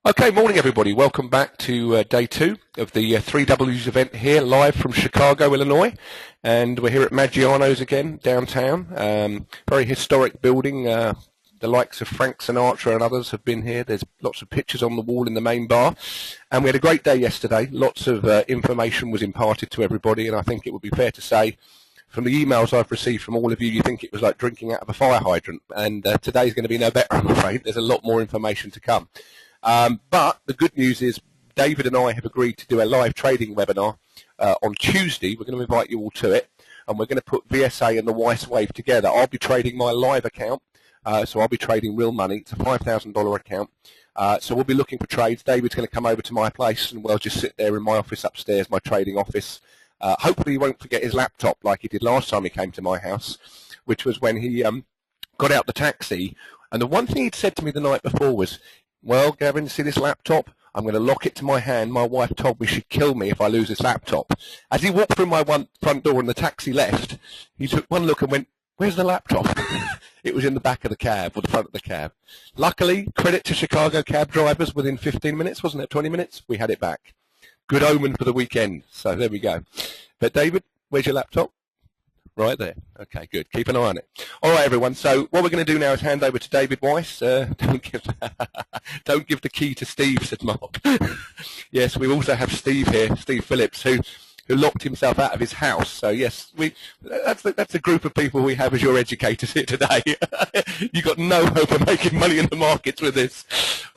Okay, morning everybody. Welcome back to day 2 of the 3Ws event here, live from Chicago, Illinois. And we're here at Maggiano's again, downtown. Very historic building. The likes of Frank Sinatra and others have been here. There's lots of pictures on the wall in the main bar. And we had a great day yesterday. Lots of information was imparted to everybody, and I think it would be fair to say, from the emails I've received from all of you, you think it was like drinking out of a fire hydrant. And today's going to be no better, I'm afraid. There's a lot more information to come. But the good news is David and I have agreed to do a live trading webinar on Tuesday. We're going to invite you all to it, and we're going to put VSA and the Weis wave together. I'll be trading my live account, so I'll be trading real money. It's a $5,000 account. So we'll be looking for trades. David's going to come over to my place, and we'll just sit there in my office upstairs, my trading office. Hopefully he won't forget his laptop like he did last time he came to my house, which was when he got out the taxi. And the one thing he'd said to me the night before was, "Well, Gavin, see this laptop? I'm going to lock it to my hand. My wife told me she'd kill me if I lose this laptop." As he walked through my front door and the taxi left, he took one look and went, "Where's the laptop?" It was in the back of the cab, or the front of the cab. Luckily, credit to Chicago cab drivers, within 15 minutes, wasn't it, 20 minutes? We had it back. Good omen for the weekend. So there we go. But David, where's your laptop? Right there. Okay, good. Keep an eye on it. All right, everyone. So what we're going to do now is hand over to David Weis. Don't give the key to Steve, said Mark. Yes, we also have Steve here, Steve Phillips, who locked himself out of his house. So yes, that's a group of people we have as your educators here today. You've got no hope of making money in the markets with this.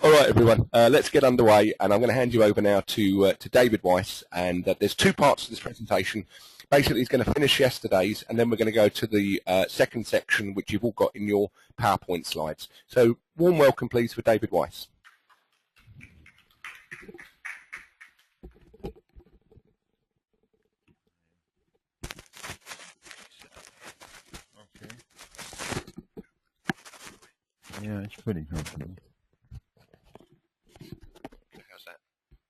All right, everyone. Let's get underway, and I'm going to hand you over now to David Weis. And there's two parts to this presentation. Basically, he's going to finish yesterday's, and then we're going to go to the second section, which you've all got in your PowerPoint slides. So, warm welcome, please, for David Weis. Okay. Yeah, it's pretty comfortable.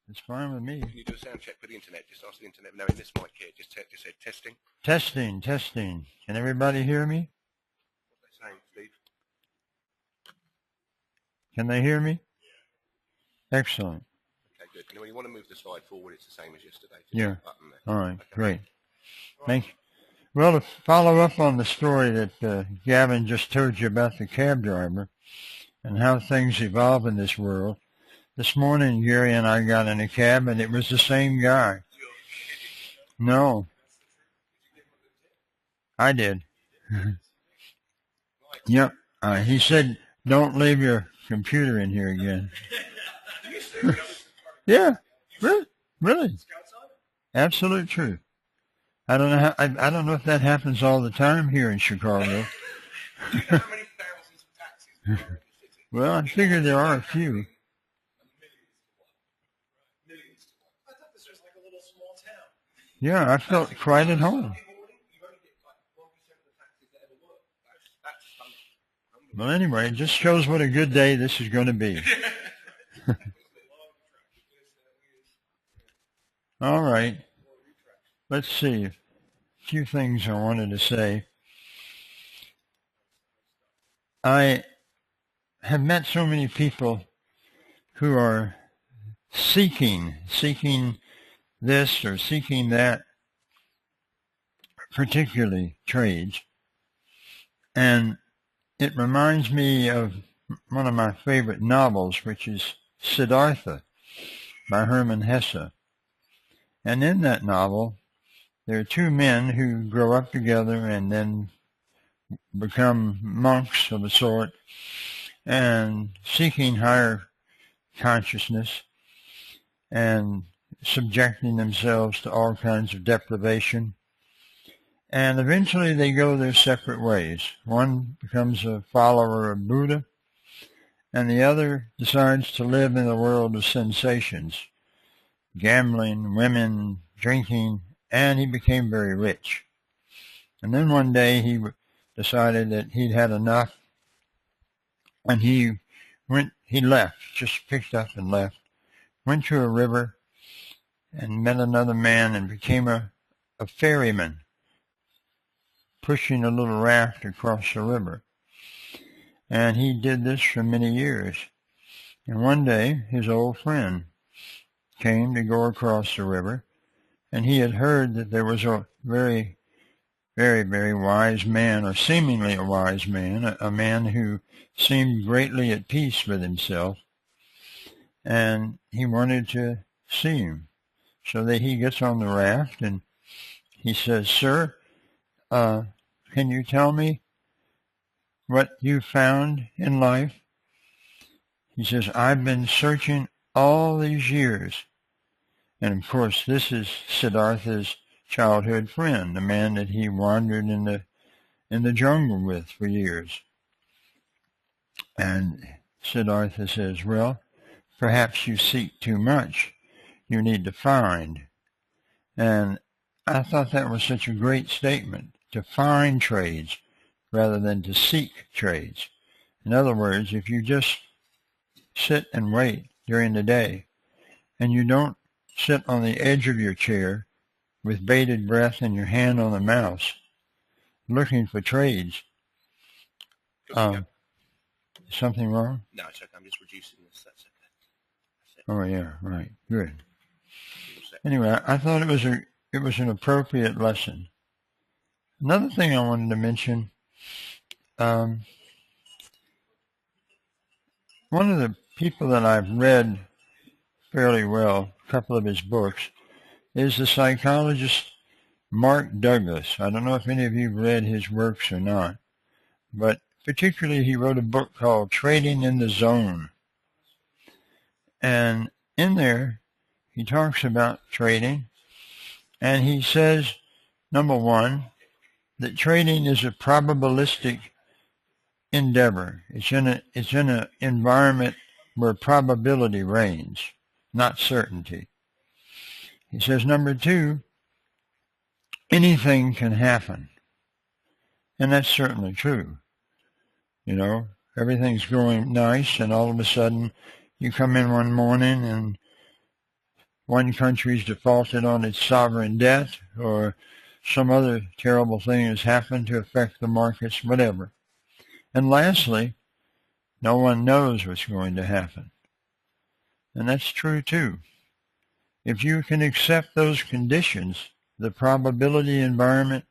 It's fine with me. Can you do a sound check for the internet? Just ask the internet. No, in this mic here, just say testing. Testing, testing. Can everybody hear me? What's they saying, Steve? Can they hear me? Yeah. Excellent. Okay, good. And when you want to move the slide forward, it's the same as yesterday. Yeah. All right, okay. Great. Thank you. Well, to follow up on the story that Gavin just told you about the cab driver and how things evolve in this world, this morning, Gary and I got in a cab, and it was the same guy. No. I did. Yep. He said, "Don't leave your computer in here again." Yeah. Really. Absolute truth. I don't know. I don't know if that happens all the time here in Chicago. Well, I figure there are a few. Yeah, I felt quite at home. Well, anyway, it just shows what a good day this is going to be. All right. Let's see. A few things I wanted to say. I have met so many people who are seeking this or seeking that, particularly trades. And it reminds me of one of my favorite novels, which is Siddhartha by Hermann Hesse. And in that novel, there are two men who grow up together and then become monks of a sort and seeking higher consciousness and subjecting themselves to all kinds of deprivation. And eventually they go their separate ways. One becomes a follower of Buddha, and the other decides to live in a world of sensations, gambling, women, drinking, and he became very rich. And then one day he decided that he'd had enough, and he left, just picked up and left, went to a river, and met another man and became a ferryman, pushing a little raft across the river. And he did this for many years. And one day his old friend came to go across the river, and he had heard that there was a very, very, very wise man, or seemingly a wise man, a man who seemed greatly at peace with himself, and he wanted to see him. So that he gets on the raft, and he says, "Sir, can you tell me what you found in life?" He says, "I've been searching all these years." And of course, this is Siddhartha's childhood friend, the man that he wandered in the jungle with for years. And Siddhartha says, "Well, perhaps you seek too much. You need to find." And I thought that was such a great statement, to find trades rather than to seek trades. In other words, if you just sit and wait during the day, and you don't sit on the edge of your chair with bated breath and your hand on the mouse looking for trades. Something wrong? No, it's okay. I'm just reducing this. That's okay. Oh yeah, right. Good. Anyway, I thought it was an appropriate lesson. Another thing I wanted to mention, one of the people that I've read fairly well, a couple of his books, is the psychologist Mark Douglas. I don't know if any of you have read his works or not, but particularly he wrote a book called Trading in the Zone. And in there, he talks about trading, and he says, number one, that trading is a probabilistic endeavor. It's in an environment where probability reigns, not certainty. He says, number two, anything can happen. And that's certainly true. You know, everything's going nice, and all of a sudden you come in one morning and one country's defaulted on its sovereign debt, or some other terrible thing has happened to affect the markets, whatever. And lastly, no one knows what's going to happen. And that's true too. If you can accept those conditions, the probability environment,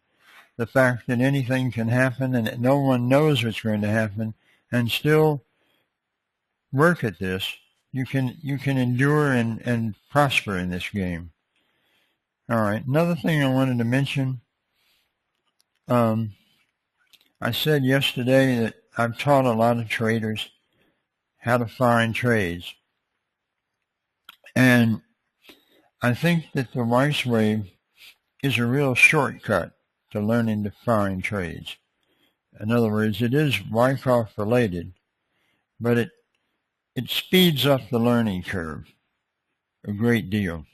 the fact that anything can happen and that no one knows what's going to happen, and still work at this, you can endure and prosper in this game. All right, another thing I wanted to mention, I said yesterday that I've taught a lot of traders how to find trades. And I think that the Weis way is a real shortcut to learning to find trades. In other words, it is Wyckoff related, but it speeds up the learning curve a great deal.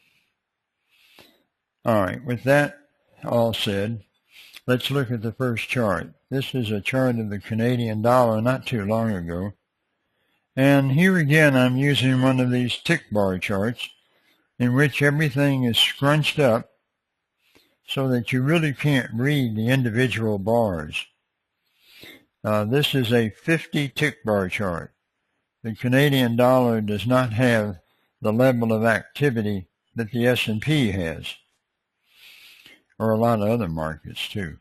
All right, with that all said, let's look at the first chart. This is a chart of the Canadian dollar not too long ago. And here again, I'm using one of these tick bar charts in which everything is scrunched up so that you really can't read the individual bars. This is a 50 tick bar chart. The Canadian dollar does not have the level of activity that the S&P has, or a lot of other markets too.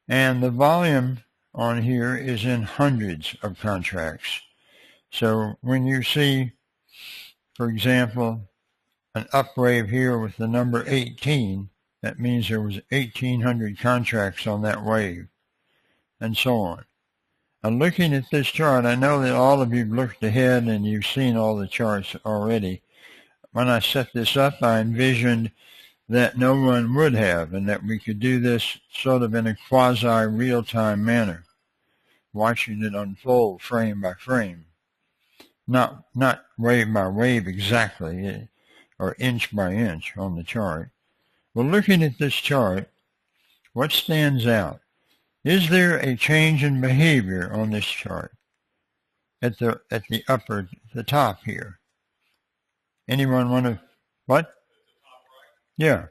And the volume on here is in hundreds of contracts. So when you see, for example, an up wave here with the number 18, that means there was 1,800 contracts on that wave, and so on. And looking at this chart, I know that all of you have looked ahead and you've seen all the charts already. When I set this up, I envisioned that no one would have, and that we could do this sort of in a quasi-real-time manner, watching it unfold frame by frame. Not wave by wave exactly, or inch by inch on the chart. Well, looking at this chart, what stands out? Is there a change in behavior on this chart at the top here? Anyone want to, what? Yeah.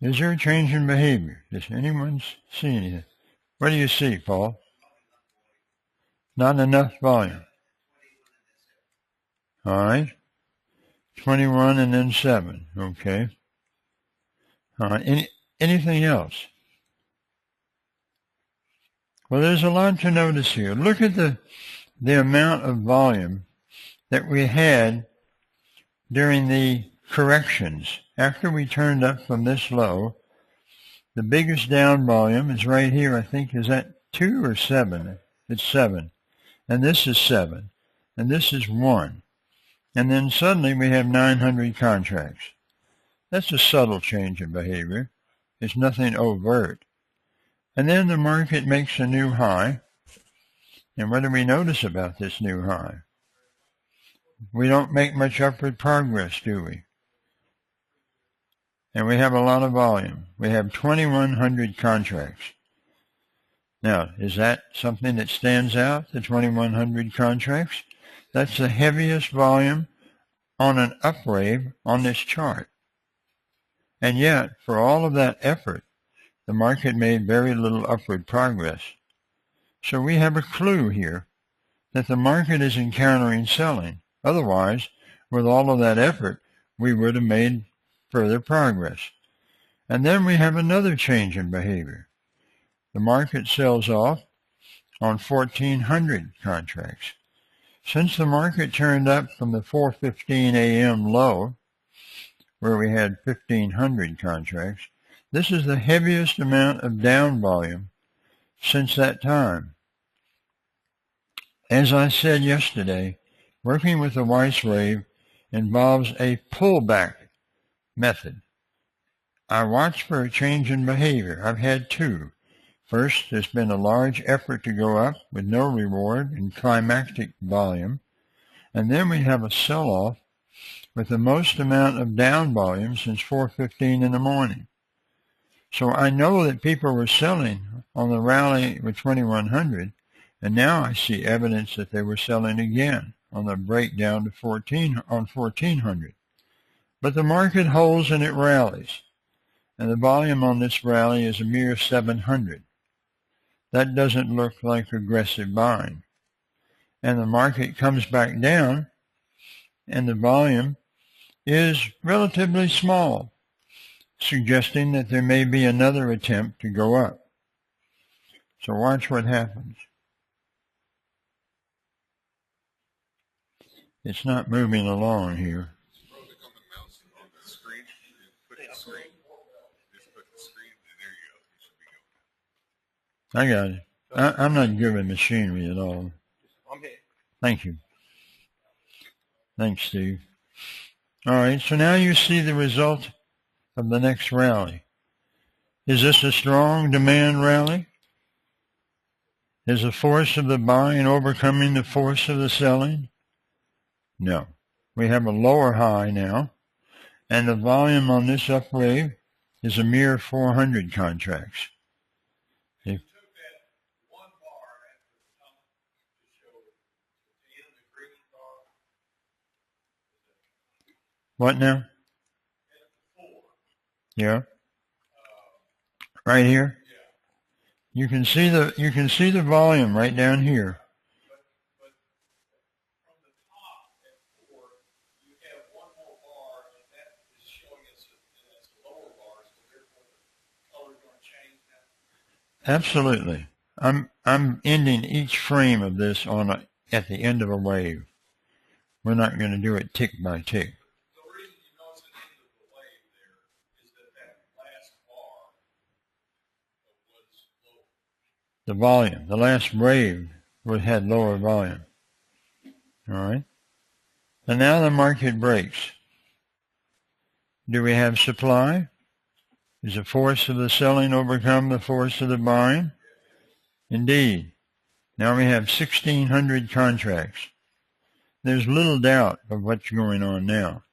Is there a change in behavior? Does anyone see anything? What do you see, Paul? Not enough volume. All right. 21 and then 7. Okay. All right. Anything else? Well, there's a lot to notice here. Look at the amount of volume that we had during the corrections. After we turned up from this low, the biggest down volume is right here. I think, is that 2 or 7? It's 7. And this is 7. And this is 1. And then suddenly we have 900 contracts. That's a subtle change in behavior. It's nothing overt. And then the market makes a new high. And what do we notice about this new high? We don't make much upward progress, do we? And we have a lot of volume. We have 2,100 contracts. Now, is that something that stands out, the 2,100 contracts? That's the heaviest volume on an upwave on this chart. And yet, for all of that effort, the market made very little upward progress. So we have a clue here that the market is encountering selling. Otherwise, with all of that effort, we would have made further progress. And then we have another change in behavior. The market sells off on 1,400 contracts. Since the market turned up from the 4:15 a.m. low, where we had 1,500 contracts, this is the heaviest amount of down volume since that time. As I said yesterday, working with the Weis wave involves a pullback method. I watch for a change in behavior. I've had two. First, there's been a large effort to go up with no reward and climactic volume. And then we have a sell-off with the most amount of down volume since 4:15 in the morning. So I know that people were selling on the rally with 2,100, and now I see evidence that they were selling again on the breakdown to 1,400. But the market holds and it rallies, and the volume on this rally is a mere 700. That doesn't look like aggressive buying. And the market comes back down, and the volume is relatively small, suggesting that there may be another attempt to go up. So watch what happens. It's not moving along here. I got it. I'm not good with machinery at all. I'm here. Thank you. Thanks, Steve. All right, so now you see the result of the next rally. Is this a strong demand rally? Is the force of the buying overcoming the force of the selling? No. We have a lower high now, and the volume on this upwave is a mere 400 contracts. What now? Yeah. Right here. You can see the volume right down here. Absolutely. I'm ending each frame of this at the end of a wave. We're not going to do it tick by tick. The volume, the last wave had lower volume. All right. And now the market breaks. Do we have supply? Is the force of the selling overcome the force of the buying? Indeed. Now we have 1,600 contracts. There's little doubt of what's going on now.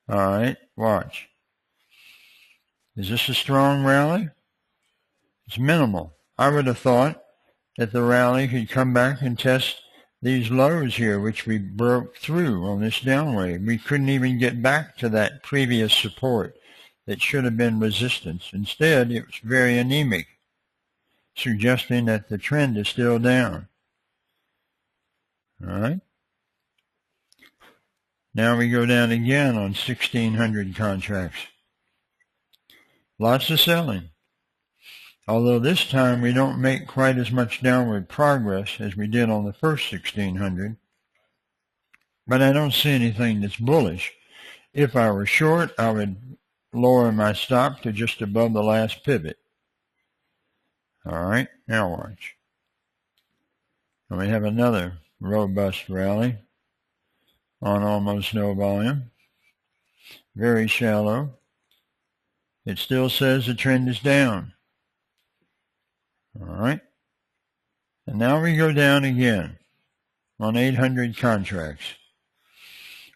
All right, watch. Is this a strong rally? It's minimal. I would have thought that the rally could come back and test these lows here, which we broke through on this downwave. We couldn't even get back to that previous support that should have been resistance. Instead, it was very anemic, suggesting that the trend is still down. All right. Now we go down again on 1,600 contracts. Lots of selling. Although this time we don't make quite as much downward progress as we did on the first 1,600. But I don't see anything that's bullish. If I were short, I would lower my stop to just above the last pivot. All right, now watch. And we have another robust rally on almost no volume. Very shallow. It still says the trend is down. All right. And now we go down again on 800 contracts.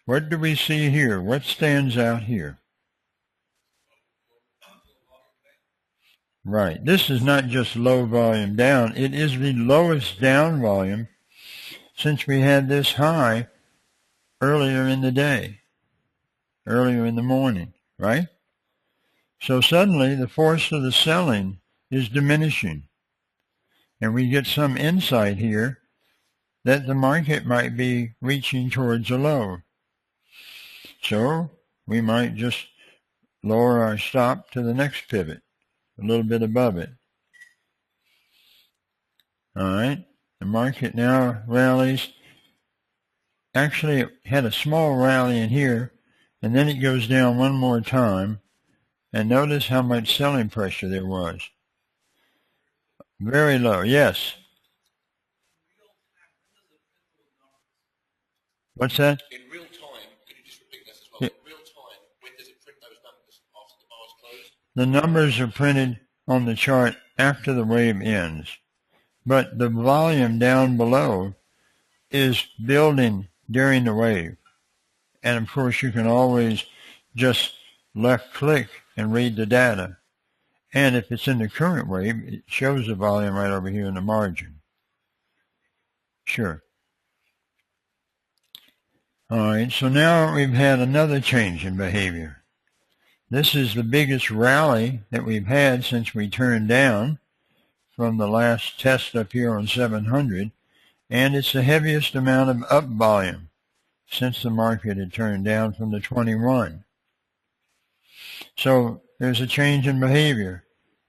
What do we see here? What stands out here? Right. This is not just low volume down. It is the lowest down volume since we had this high earlier in the day, earlier in the morning, right? So suddenly the force of the selling is diminishing. And we get some insight here that the market might be reaching towards a low. So we might just lower our stop to the next pivot, a little bit above it. All right. The market now rallies. Actually, it had a small rally in here, and then it goes down one more time. And notice how much selling pressure there was. Very low, yes. What's that? In real time, can you just repeat this as well? Yeah. In real time, when does it print those numbers after the bar's closed? The numbers are printed on the chart after the wave ends. But the volume down below is building during the wave. And of course, you can always just left click and read the data. And if it's in the current wave, it shows the volume right over here in the margin. Sure. All right, so now we've had another change in behavior. This is the biggest rally that we've had since we turned down from the last test up here on 700, and it's the heaviest amount of up volume since the market had turned down from the 21. So there's a change in behavior.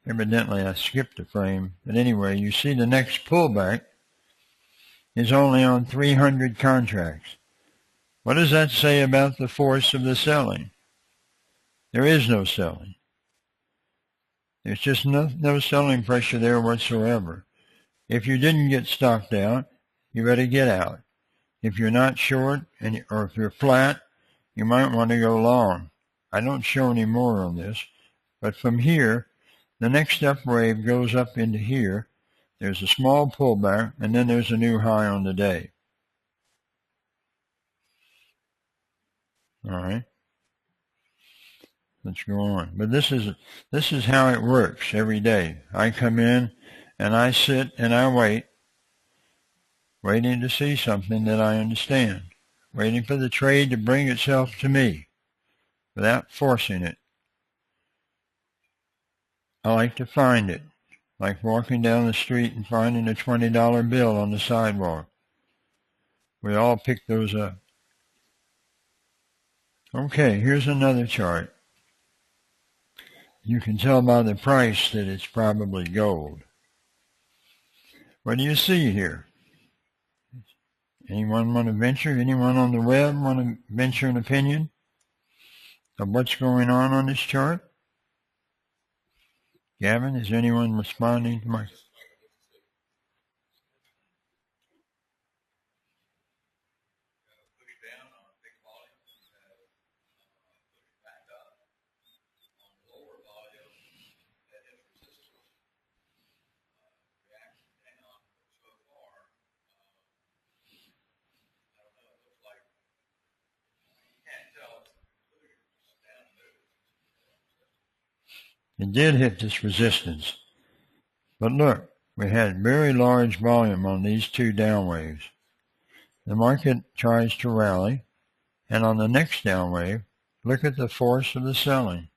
Evidently, I skipped a frame, but anyway, you see the next pullback is only on 300 contracts. What does that say about the force of the selling? There is no selling. There's just no selling pressure there whatsoever. If you didn't get stopped out, you better get out. If you're not short, or if you're flat, you might want to go long. I don't show any more on this, but from here, the next up wave goes up into here. There's a small pullback, and then there's a new high on the day. All right. Let's go on. But this is how it works every day. I come in and I sit and I wait, waiting to see something that I understand, waiting for the trade to bring itself to me without forcing it. I like to find it, like walking down the street and finding a $20 bill on the sidewalk. We all pick those up. Okay, here's another chart. You can tell by the price that it's probably gold. What do you see here? Anyone want to venture? Anyone on the web want to venture an opinion of what's going on this chart? Gavin, is anyone responding to my... It did hit this resistance. But look, we had very large volume on these two down waves. The market tries to rally, and on the next down wave, look at the force of the selling.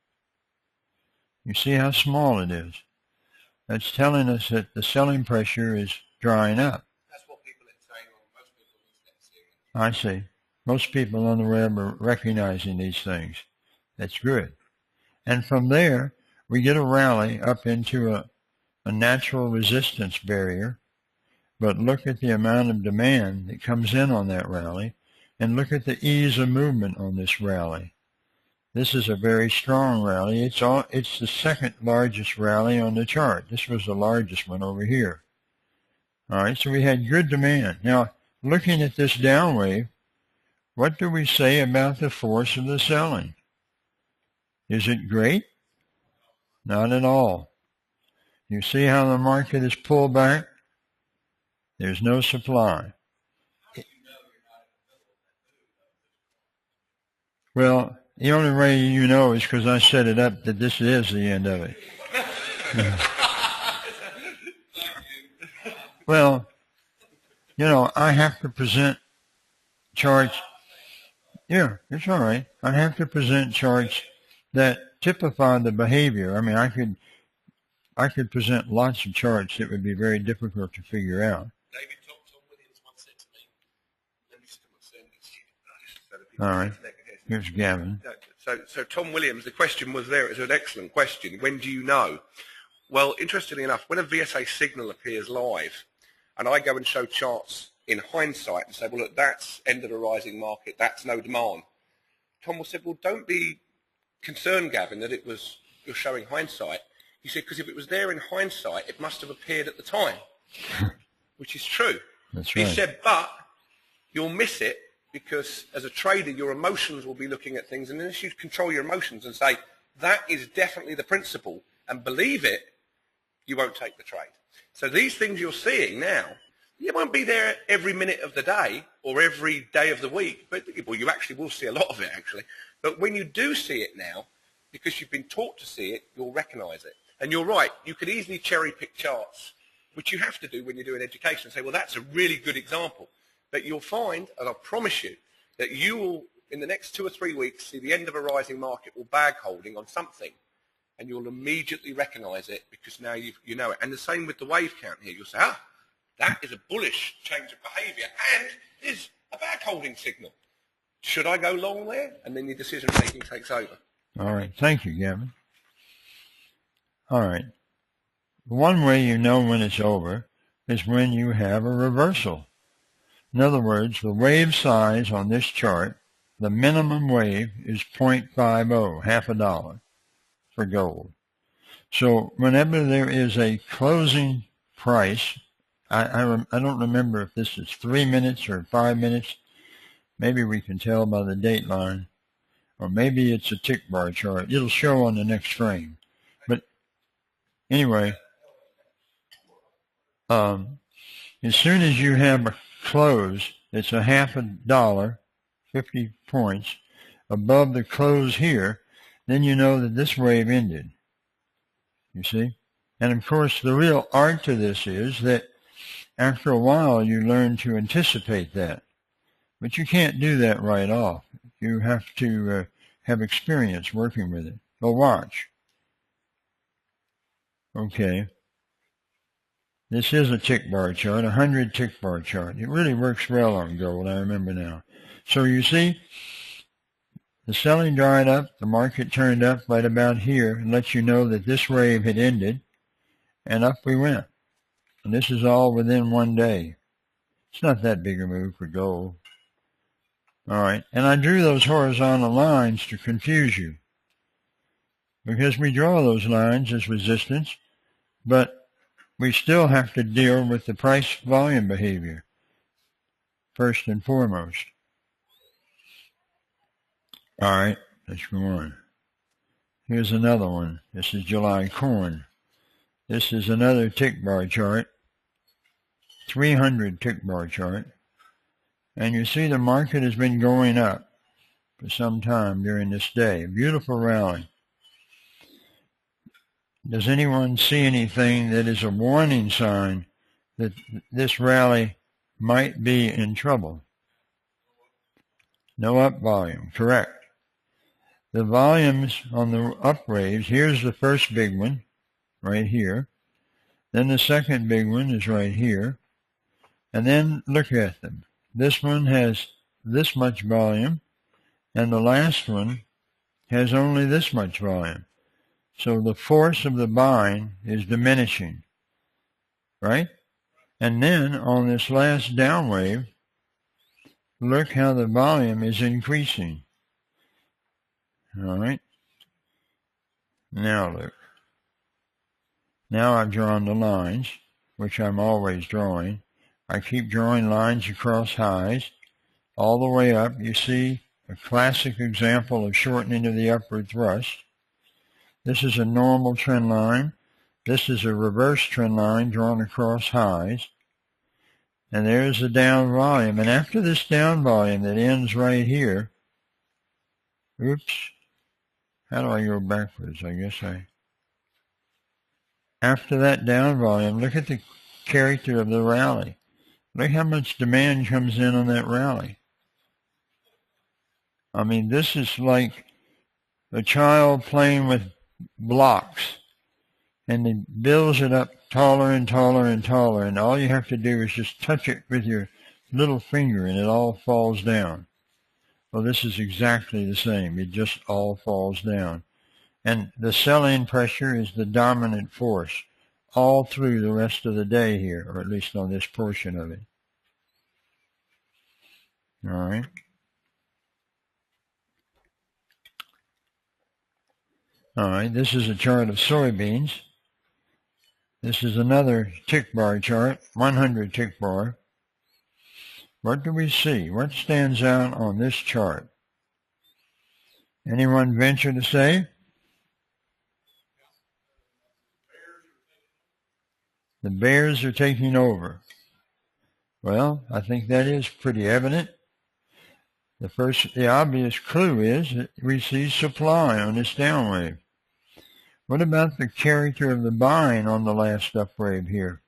You see how small it is. That's telling us that the selling pressure is drying up. That's what people are saying on most people's I see. Most people on the web are recognizing these things. That's good. And from there, we get a rally up into a natural resistance barrier. But look at the amount of demand that comes in on that rally, and look at the ease of movement on this rally. This is a very strong rally. It's the second largest rally on the chart. This was the largest one over here. All right, so we had good demand. Now, looking at this down wave, what do we say about the force of the selling? Is it great? Not at all. You see how the market is pulled back? There's no supply. Well, the only way you know is because I set it up that this is the end of it. Well, you know, I have to present charts. Yeah, it's all right. I have to present charts that typify the behavior. I mean, I could present lots of charts that would be very difficult to figure out. David, Tom Williams once said to me, let me just all right. Here's Gavin. So Tom Williams, the question was there. It's an excellent question. When do you know? Well, interestingly enough, when a VSA signal appears live, and I go and show charts in hindsight and say, well, look, that's end of the rising market, that's no demand. Tom will say, well, don't be concerned, Gavin, that you're showing hindsight. He said, because if it was there in hindsight, it must have appeared at the time, which is true. That's right. He said, but you'll miss it because as a trader, your emotions will be looking at things, and unless you control your emotions and say, that is definitely the principle, and believe it, you won't take the trade. So these things you're seeing now, you won't be there every minute of the day or every day of the week, but well, you actually will see a lot of it, actually. But when you do see it now, because you've been taught to see it, you'll recognize it. And you're right, you could easily cherry-pick charts, which you have to do when you're doing education, and say, well, that's a really good example. But you'll find, and I promise you, that you will, in the next 2 or 3 weeks, see the end of a rising market or bag holding on something, and you'll immediately recognize it because now you know it. And the same with the wave count here. You'll say, that is a bullish change of behavior and is a bag holding signal. Should I go long there? And then your decision-making takes over. All right. Thank you, Gavin. All right. One way you know when it's over is when you have a reversal. In other words, the wave size on this chart, the minimum wave is 0.50, half a dollar for gold. So whenever there is a closing price, I don't remember if this is 3 minutes or 5 minutes. Maybe we can tell by the date line, or maybe it's a tick bar chart. It'll show on the next frame. But anyway, as soon as you have a close, it's a half a dollar, 50 points, above the close here, then you know that this wave ended. You see? And of course, the real art to this is that after a while, you learn to anticipate that. But you can't do that right off. You have to have experience working with it. Well, watch. Okay. This is a tick bar chart, 100 tick bar chart. It really works well on gold, I remember now. So you see, the selling dried up, the market turned up right about here and lets you know that this wave had ended, and up we went. And this is all within 1 day. It's not that big a move for gold. All right, and I drew those horizontal lines to confuse you because we draw those lines as resistance, but we still have to deal with the price volume behavior first and foremost. All right, let's go on. Here's another one. This is July corn. This is another tick bar chart, 300 tick bar chart. And you see the market has been going up for some time during this day. Beautiful rally. Does anyone see anything that is a warning sign that this rally might be in trouble? No up volume, correct. The volumes on the up waves, here's the first big one, right here. Then the second big one is right here. And then look at them. This one has this much volume, and the last one has only this much volume. So the force of the buying is diminishing, right? And then on this last down wave, look how the volume is increasing. All right. Now look. Now I've drawn the lines, which I'm always drawing. I keep drawing lines across highs all the way up. You see a classic example of shortening of the upward thrust. This is a normal trend line. This is a reverse trend line drawn across highs. And there's the down volume. And after this down volume that ends right here, oops, how do I go backwards? After that down volume, look at the character of the rally. Look how much demand comes in on that rally. I mean, this is like a child playing with blocks, and he builds it up taller and taller and taller, and all you have to do is just touch it with your little finger, and it all falls down. Well, this is exactly the same. It just all falls down. And the selling pressure is the dominant force all through the rest of the day here, or at least on this portion of it. All right. All right, this is a chart of soybeans. This is another tick bar chart, 100 tick bar. What do we see? What stands out on this chart? Anyone venture to say? The bears are taking over. Well, I think that is pretty evident. The obvious clue is that we see supply on this downwave. What about the character of the buying on the last upwave here?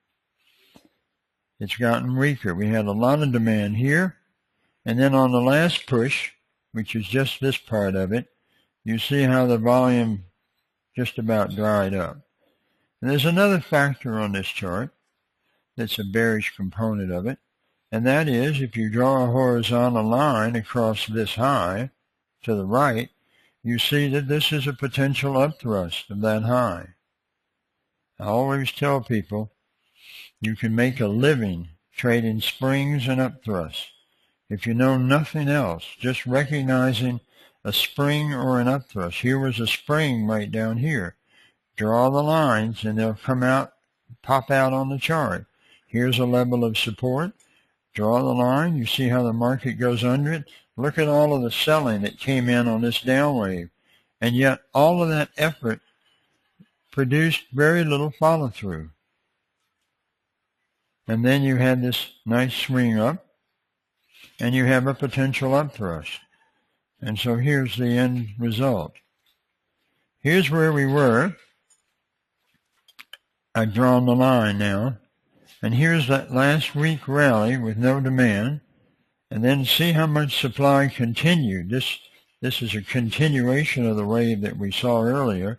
It's gotten weaker. We had a lot of demand here, and then on the last push, which is just this part of it, you see how the volume just about dried up. And there's another factor on this chart that's a bearish component of it, and that is if you draw a horizontal line across this high to the right, you see that this is a potential upthrust of that high. I always tell people you can make a living trading springs and upthrusts. If you know nothing else, just recognizing a spring or an upthrust. Here was a spring right down here. Draw the lines and they'll come out, pop out on the chart. Here's a level of support. Draw the line. You see how the market goes under it. Look at all of the selling that came in on this downwave. And yet all of that effort produced very little follow-through. And then you had this nice swing up, and you have a potential upthrust. And so here's the end result. Here's where we were. I've drawn the line now. And here's that last week rally with no demand. And then see how much supply continued. This is a continuation of the wave that we saw earlier.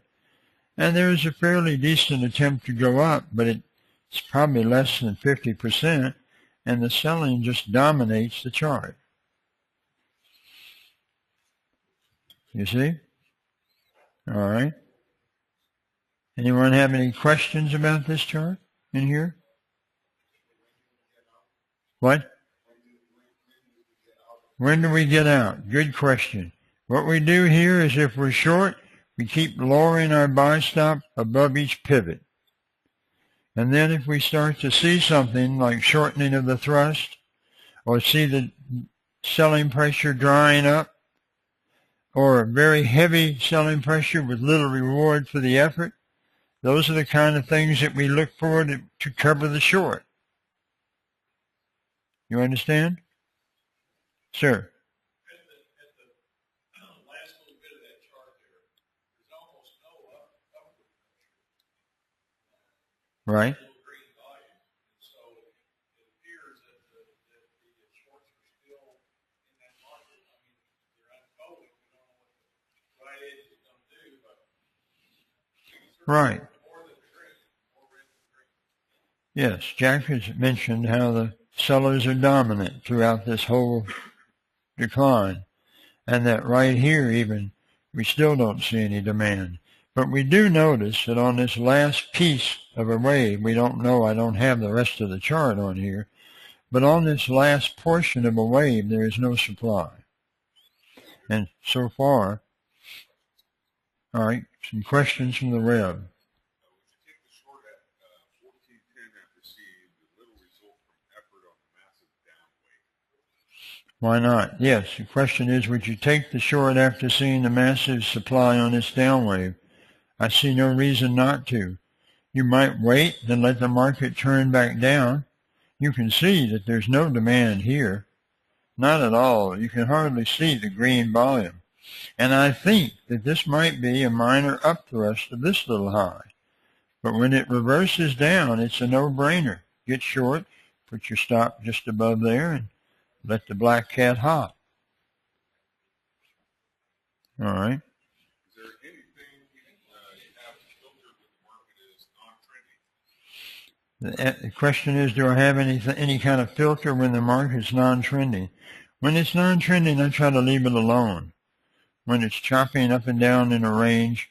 And there is a fairly decent attempt to go up, but it's probably less than 50%, and the selling just dominates the chart. You see? All right. Anyone have any questions about this chart in here? What? When do we get out? Good question. What we do here is if we're short, we keep lowering our buy stop above each pivot. And then if we start to see something like shortening of the thrust, or see the selling pressure drying up, or very heavy selling pressure with little reward for the effort, those are the kind of things that we look for to cover the short. You understand? Sir. Right. Right. Yes, Jack has mentioned how the sellers are dominant throughout this whole decline, and that right here even we still don't see any demand. But we do notice that on this last piece of a wave, we don't know, I don't have the rest of the chart on here, but on this last portion of a wave, there is no supply. And so far, all right, some questions from the web. Why not? Yes, the question is, would you take the short after seeing the massive supply on this downwave? I see no reason not to. You might wait and let the market turn back down. You can see that there's no demand here. Not at all. You can hardly see the green volume. And I think that this might be a minor upthrust of this little high. But when it reverses down, it's a no-brainer. Get short, put your stop just above there, and let the black cat hop. All right. Is there anything you have to filter when the market is non-trending? The question is, do I have any kind of filter when the market is non-trending? When it's non-trending, I try to leave it alone. When it's chopping up and down in a range,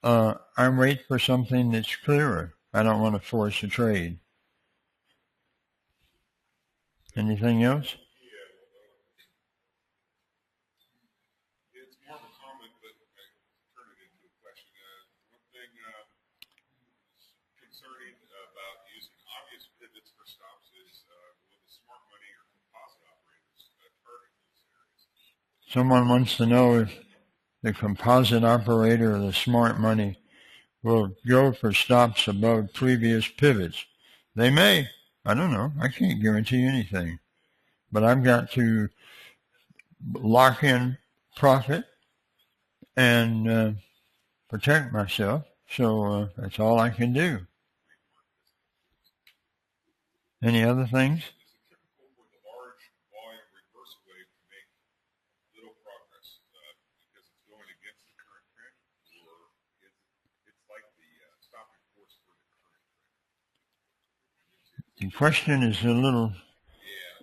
I wait for something that's clearer. I don't want to force a trade. Anything else? It's more of a comment, but I turn it into a question. One thing concerning about using obvious pivots for stops is will the smart money or composite operators target these areas? Someone wants to know if the composite operator or the smart money will go for stops above previous pivots. They may. I don't know. I can't guarantee anything. But I've got to lock in profit and protect myself. So that's all I can do. Any other things? Is it typical for the large volume reverse wave to make little progress because it's going against the current trend, or it's like the stopping force for the current trend? The question is a little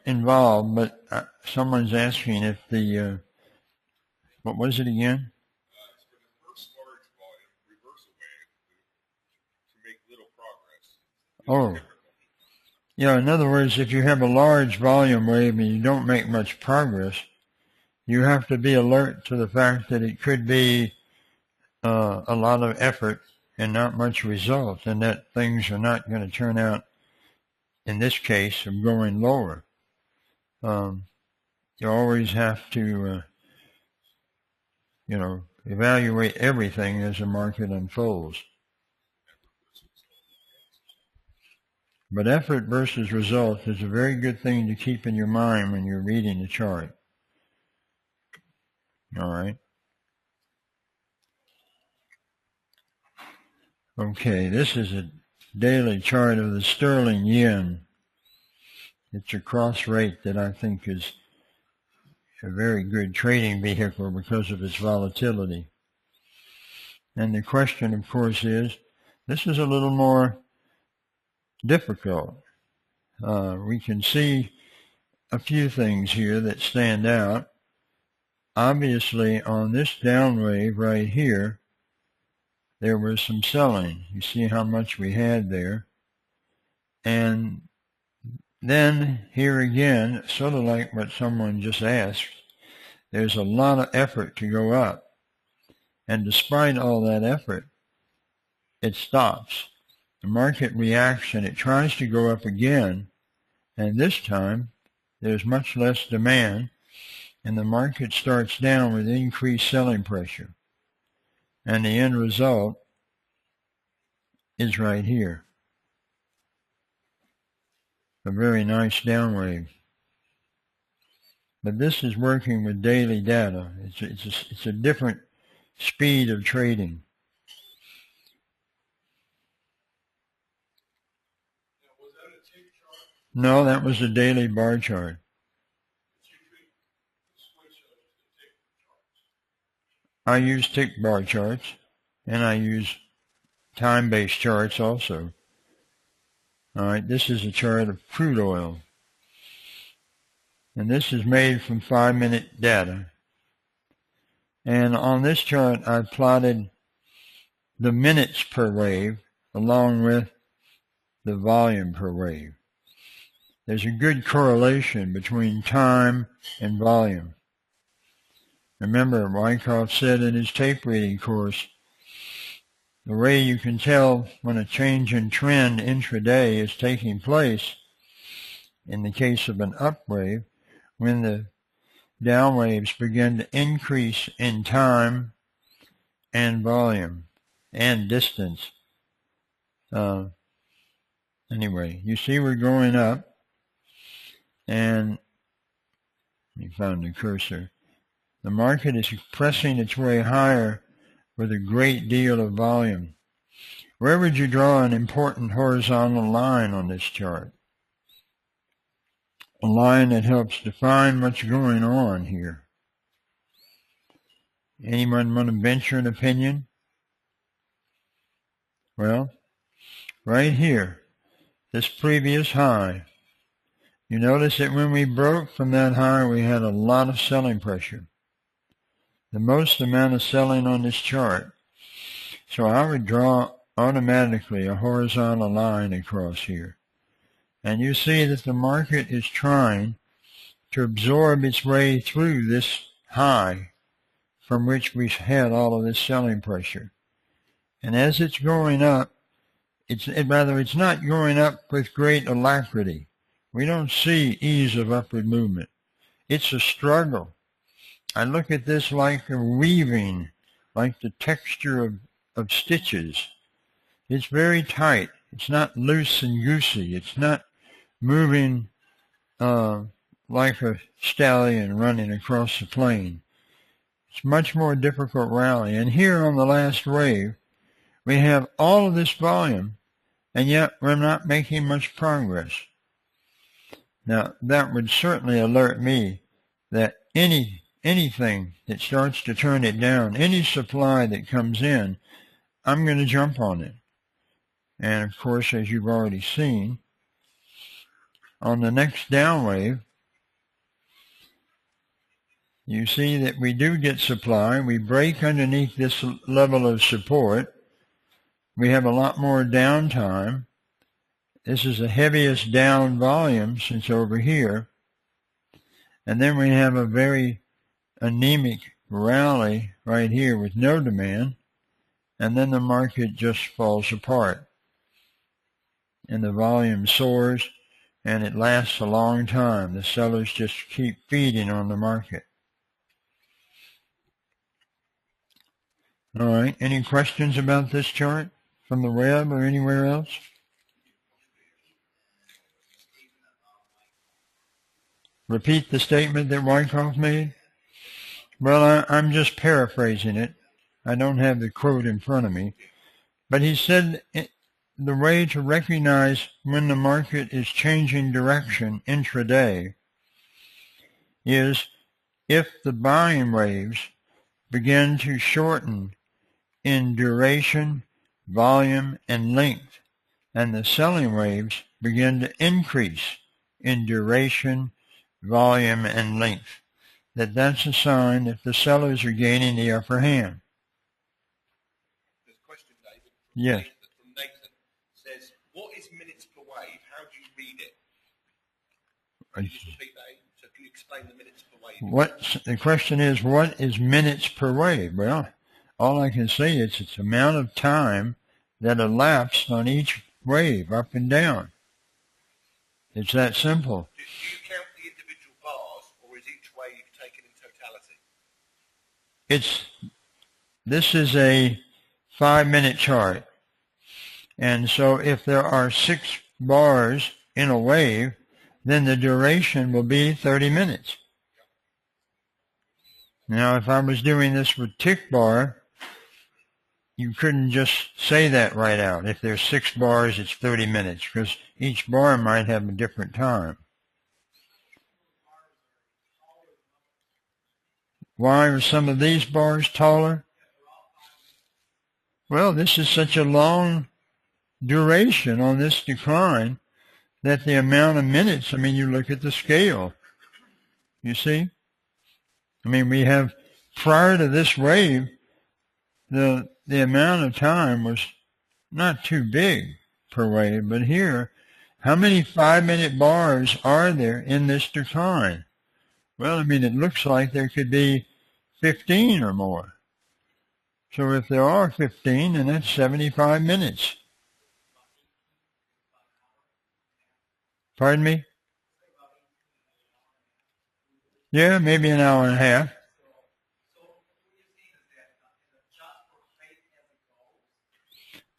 involved, but someone's asking if the, what was it again? It's for the first large volume reversal wave to make little progress. Oh. Yeah, in other words, if you have a large volume wave and you don't make much progress, you have to be alert to the fact that it could be a lot of effort and not much result, and that things are not going to turn out, in this case, of going lower. You always have to, evaluate everything as the market unfolds. But effort versus result is a very good thing to keep in your mind when you're reading the chart. All right. Okay, this is a daily chart of the sterling yen. It's a cross rate that I think is a very good trading vehicle because of its volatility. And the question, of course, is, this is a little more difficult. We can see a few things here that stand out. Obviously, on this down wave right here, there was some selling. You see how much we had there. And then here again, sort of like what someone just asked, there's a lot of effort to go up. And despite all that effort, it stops. The market reacts and it tries to go up again, and this time there's much less demand, and the market starts down with increased selling pressure. And the end result is right here. A very nice downwave. But this is working with daily data. It's a different speed of trading. Was that a tick chart? No, that was a daily bar chart. I use tick bar charts, and I use time-based charts also. All right, this is a chart of crude oil. And this is made from 5-minute data. And on this chart, I plotted the minutes per wave along with the volume per wave. There's a good correlation between time and volume. Remember, Wyckoff said in his tape reading course, the way you can tell when a change in trend intraday is taking place, in the case of an up wave, when the down waves begin to increase in time and volume and distance. Anyway, you see we're going up, and let me find the cursor. The market is pressing its way higher with a great deal of volume. Where would you draw an important horizontal line on this chart? A line that helps define what's going on here. Anyone want to venture an opinion? Well, right here, this previous high. You notice that when we broke from that high, we had a lot of selling pressure. The most amount of selling on this chart. So I would draw automatically a horizontal line across here. And you see that the market is trying to absorb its way through this high from which we had all of this selling pressure. And as it's going up, it's not going up with great alacrity. We don't see ease of upward movement. It's a struggle. I look at this like a weaving, like the texture of stitches. It's very tight. It's not loose and goosey. It's not moving like a stallion running across the plain. It's much more difficult rally. And here on the last wave, we have all of this volume, and yet we're not making much progress. Now, that would certainly alert me that anything that starts to turn it down, any supply that comes in, I'm going to jump on it. And of course, as you've already seen, on the next down wave, you see that we do get supply. We break underneath this level of support. We have a lot more downtime. This is the heaviest down volume since over here. And then we have a very anemic rally right here with no demand. And then the market just falls apart. And the volume soars, and it lasts a long time. The sellers just keep feeding on the market. All right, any questions about this chart from the web or anywhere else? Repeat the statement that Wyckoff made? Well, I'm just paraphrasing it. I don't have the quote in front of me. But he said the way to recognize when the market is changing direction intraday is if the buying waves begin to shorten in duration, volume, and length, and the selling waves begin to increase in duration, volume, and length, that's a sign that the sellers are gaining the upper hand. There's a question, David. Yes. From Dayton says, what is minutes per wave? How do you read it? Can you just repeat that? So can you explain the minutes per wave? The question is, what is minutes per wave? Well, all I can say is it's the amount of time that elapsed on each wave, up and down. It's that simple. Do you count the individual bars, or is each wave taken in totality? This is a 5-minute chart. And so if there are 6 bars in a wave, then the duration will be 30 minutes. Now, if I was doing this with tick bar, you couldn't just say that right out. If there's 6 bars, it's 30 minutes, because each bar might have a different time. Why are some of these bars taller? Well, this is such a long duration on this decline that the amount of minutes, I mean, you look at the scale. You see? I mean, we have, prior to this wave, the amount of time was not too big per wave, but here, how many 5-minute bars are there in this decline? Well, I mean, it looks like there could be 15 or more. So if there are 15, then that's 75 minutes. Pardon me? Yeah, maybe an hour and a half.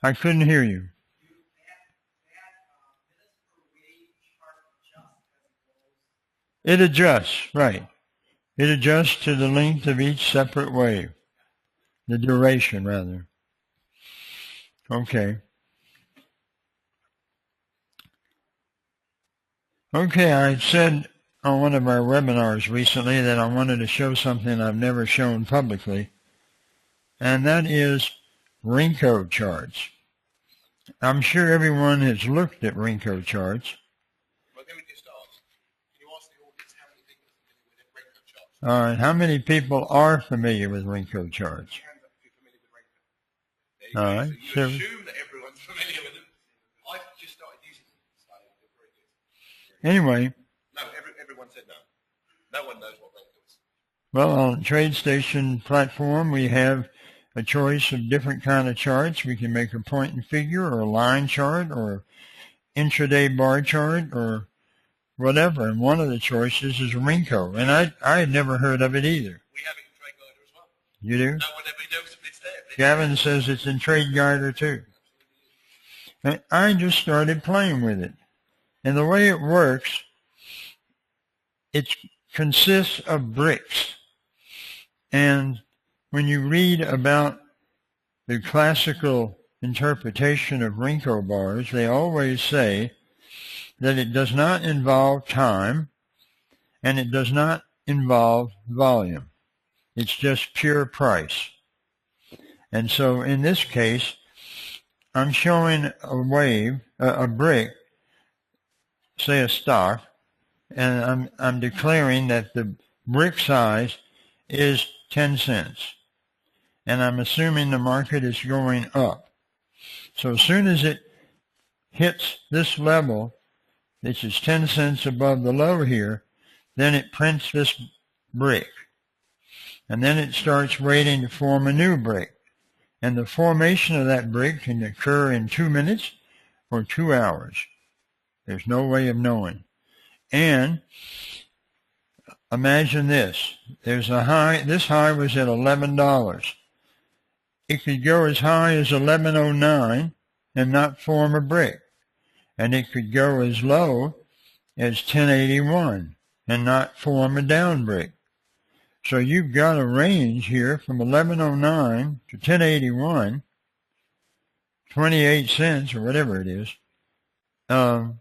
I couldn't hear you. It adjusts, right. It adjusts to the length of each separate wave. The duration, rather. Okay. Okay, I said on one of our webinars recently that I wanted to show something I've never shown publicly, and that is Renko charts. I'm sure everyone has looked at Renko charts. Well, let me just ask. Can you ask the audience how many people are familiar with Renko charts? All right, how many people are familiar with Renko charts? All right. So you assume that everyone's familiar with them. I've just started using them. So they're very good. Anyway. No, everyone said no. No one knows what Renko is. Well, on TradeStation platform, we have a choice of different kind of charts. We can make a point and figure or a line chart or intraday bar chart or whatever. And one of the choices is Renko. And I had never heard of it either. We have it in TradeGuider as well. You do? No one ever knows if it's there. Gavin says it's in TradeGuider too. And I just started playing with it. And the way it works, it consists of bricks. And when you read about the classical interpretation of Renko bars, they always say that it does not involve time and it does not involve volume. It's just pure price. And so in this case, I'm showing a wave, a brick, say a stock, and I'm declaring that the brick size is 10 cents. And I'm assuming the market is going up. So as soon as it hits this level, which is 10 cents above the low here, then it prints this brick. And then it starts waiting to form a new brick. And the formation of that brick can occur in 2 minutes or 2 hours. There's no way of knowing. And imagine this. There's a high. This high was at $11. It could go as high as $11.09 and not form a brick. And it could go as low as $10.81 and not form a down brick. So you've got a range here from $11.09 to $10.81, 28 cents or whatever it is, and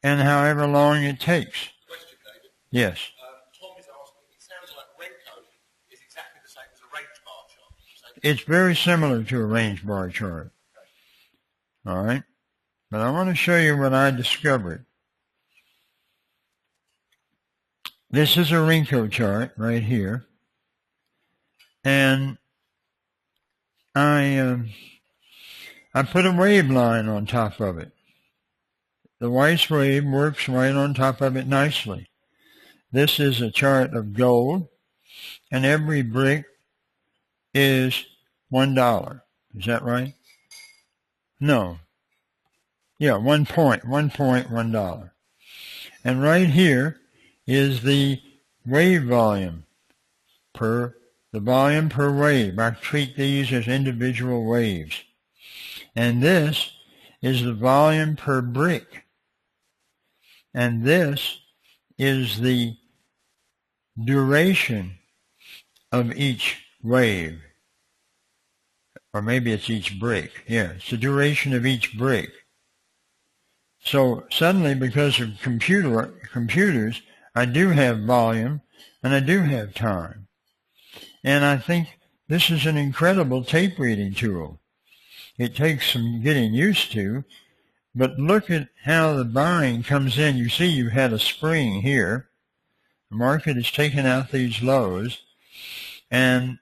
however long it takes. Question, David. Yes. Tom is asking, it sounds like Renko is exactly the same as a range bar chart. It's very similar to a range bar chart. Okay. All right. But I want to show you what I discovered. This is a Renko chart right here. And I put a wave line on top of it. The Weis wave works right on top of it nicely. This is a chart of gold, and every brick is $1. Is that right? No. Yeah, $1.1. And right here is the wave volume the volume per wave. I treat these as individual waves. And this is the volume per brick. And this is the duration of each wave. Or maybe it's each brick. Yeah, it's the duration of each brick. So suddenly, because of computers, I do have volume and I do have time. And I think this is an incredible tape reading tool. It takes some getting used to, but look at how the buying comes in. You see you've had a spring here, The market is taking out these lows, and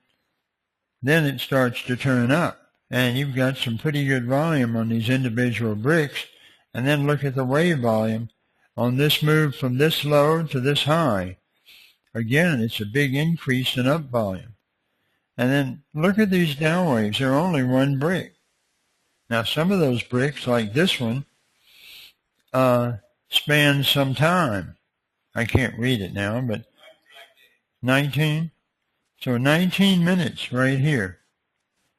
then it starts to turn up. And you've got some pretty good volume on these individual bricks. And then look at the wave volume on this move from this low to this high. Again, it's a big increase in up volume. And then look at these down waves. They're only one brick. Now, some of those bricks, like this one, span some time. I can't read it now, but 19. So 19 minutes right here.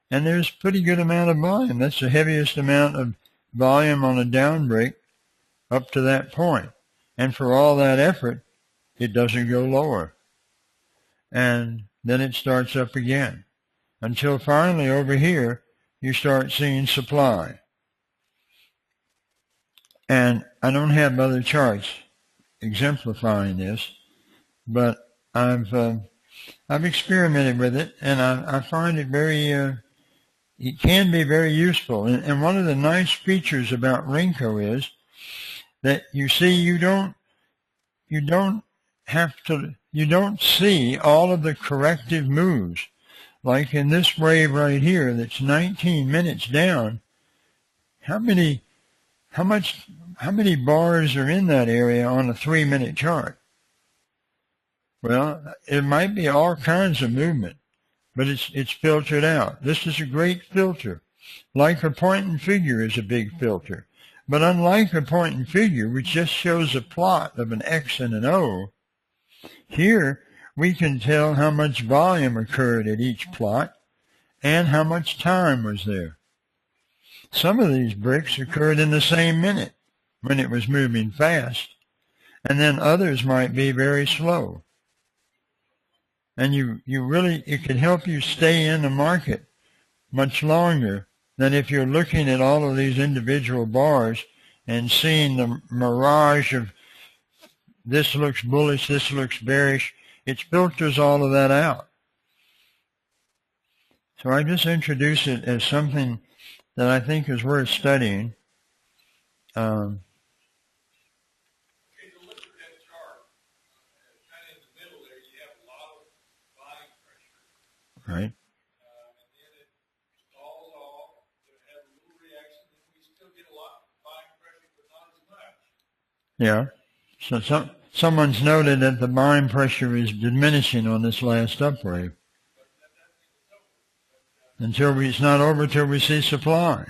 And there's a pretty good amount of volume. That's the heaviest amount of volume on a down brick up to that point. And for all that effort, it doesn't go lower. And then it starts up again. Until finally over here, you start seeing supply. And I don't have other charts exemplifying this, but I've experimented with it, and I find it very, it can be very useful. And one of the nice features about Renko is that you see you don't see all of the corrective moves. Like in this wave right here that's 19 minutes down, how many bars are in that area on a 3-minute chart? Well, it might be all kinds of movement, but it's filtered out. This is a great filter. Like a point and figure is a big filter. But unlike a point and figure, which just shows a plot of an X and an O, here we can tell how much volume occurred at each plot and how much time was there. Some of these bricks occurred in the same minute when it was moving fast, and then others might be very slow. And it could help you stay in the market much longer than if you're looking at all of these individual bars and seeing the mirage of this looks bullish, this looks bearish. It filters all of that out. So I just introduce it as something that I think is worth studying. Okay, to look at that chart, kind of in the middle there, you have a lot of buying pressure. Right. And then it stalls off, it has a little reaction, and we still get a lot of buying pressure, but not as much. Yeah. So someone's noted that the buying pressure is diminishing on this last upwave. It's not over till we see supply.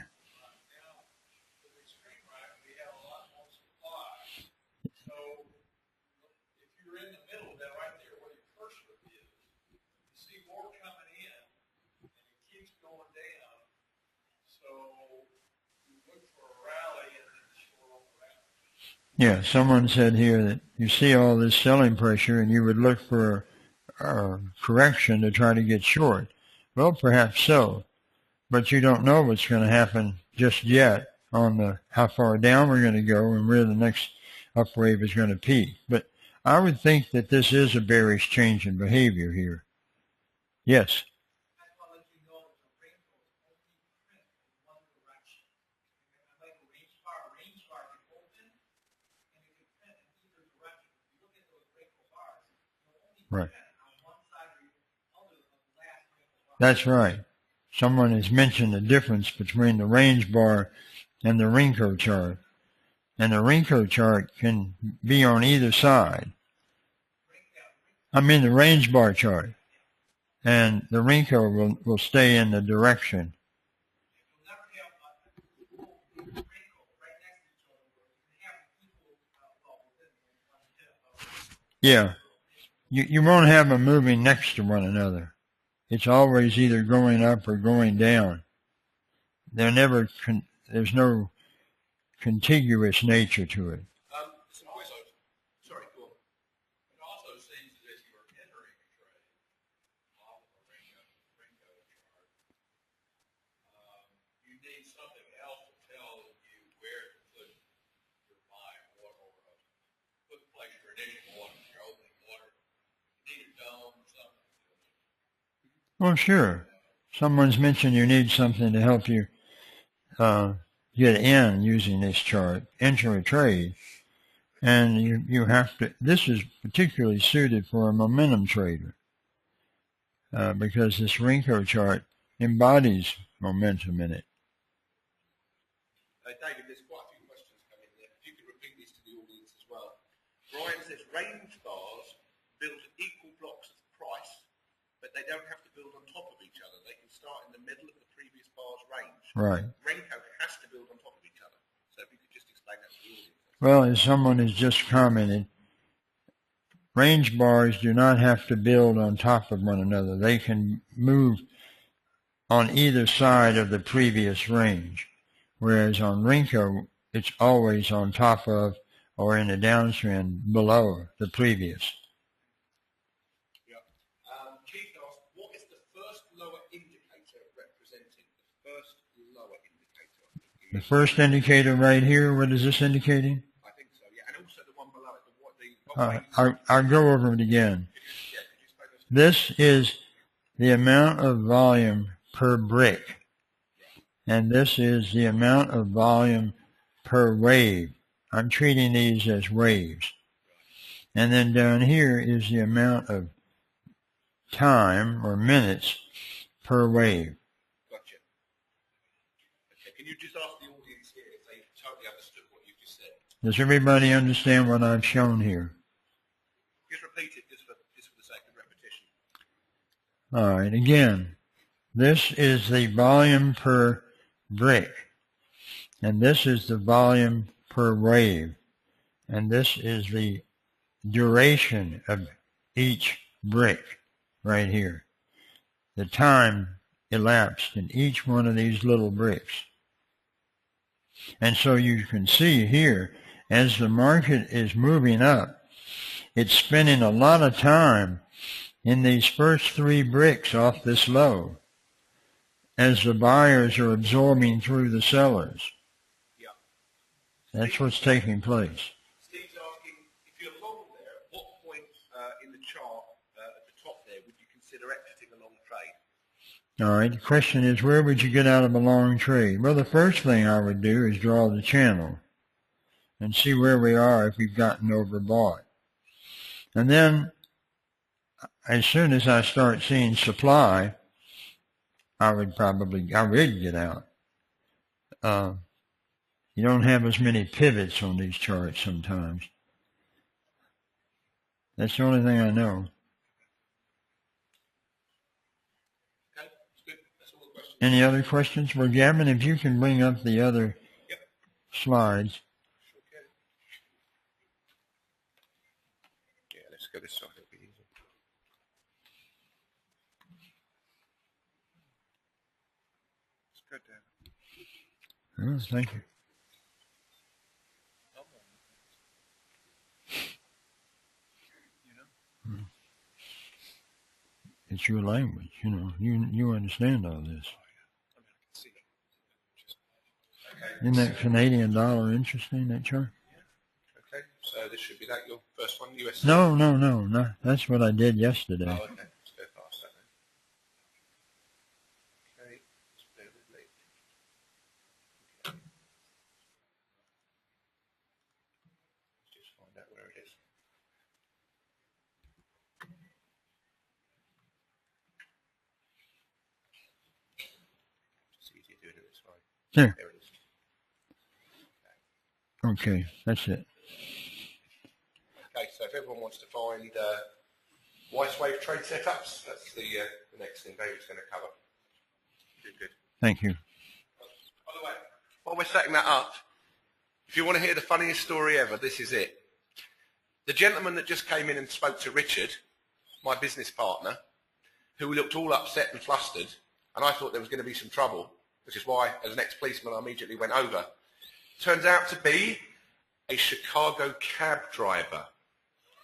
Yeah, someone said here that you see all this selling pressure and you would look for a correction to try to get short. Well, perhaps so, but you don't know what's going to happen just yet on how far down we're going to go and where the next upwave is going to peak. But I would think that this is a bearish change in behavior here. Yes. Right. That's right. Someone has mentioned the difference between the range bar and the Renko chart. And the Renko chart can be on either side. I mean the range bar chart. And the Renko will stay in the direction. Yeah. You won't have them moving next to one another. It's always either going up or going down. There's no contiguous nature to it. Sorry, cool. It also seems as if you're entering a trade off of a Renko chart. You need something else to tell you where to put your mind, or place your initial order, your opening order. You need a dome or something. Well, sure. Someone's mentioned you need something to help you get in using this chart, enter a trade. And you have to, this is particularly suited for a momentum trader because this Renko chart embodies momentum in it. David, there's quite a few questions coming there. If you could repeat these to the audience as well. Brian says range bars build equal blocks of price, but they don't have to build on top of each other. They can start in the middle of the previous bar's range. Right. Renko has to build on top of each other. So if you could just explain that to the audience. Well, as someone has just commented, range bars do not have to build on top of one another. They can move on either side of the previous range, whereas on Renko, it's always on top of or in a downtrend below the previous. Yeah. Keith asked, what is the first lower indicator representing? The first lower indicator. The first indicator right here, what is this indicating? I think so, yeah. And also the one below it. I'll go over it again. This is the amount of volume per brick, and this is the amount of volume per wave. I'm treating these as waves. And then down here is the amount of time or minutes per wave. Gotcha. Okay, can you just ask the audience here if they totally understood what you just said? Does everybody understand what I've shown here? Just repeat it just for the sake of repetition. All right, again, this is the volume per brick, and this is the volume per wave, and this is the duration of each brick right here, the time elapsed in each one of these little bricks. And so you can see here, as the market is moving up, it's spending a lot of time in these first 3 bricks off this low as the buyers are absorbing through the sellers. Yeah. That's what's taking place. Steve's asking, if you're long there, at what point in the chart at the top there would you consider exiting a long trade? All right, the question is, where would you get out of a long trade? Well, the first thing I would do is draw the channel and see where we are if we've gotten overbought. And then, as soon as I start seeing supply, I would get out. You don't have as many pivots on these charts sometimes. That's the only thing I know. Okay, that's good. That's all the questions. Any other questions? Well, Gavin, if you can bring up the other slides. Okay. Yeah, let's go this side. It'll be easy. Let's go down. Oh, thank you. It's your language, you understand all this. Isn't that Canadian dollar interesting, that chart? Okay, so this should be that, your first one, US. No, that's what I did yesterday. Oh, okay, let's go past that then. Okay, just bear with me. Okay. Let's just find out where it is. It's easier doing it this way. Here. There it is. Okay, that's it. Okay, so if everyone wants to find Weiss wave trade setups, that's the next thing David's going to cover. Good. Thank you. By the way, while we're setting that up, if you want to hear the funniest story ever, this is it. The gentleman that just came in and spoke to Richard, my business partner, who looked all upset and flustered, and I thought there was going to be some trouble, which is why, as an ex-policeman, I immediately went over. Turns out to be a Chicago cab driver.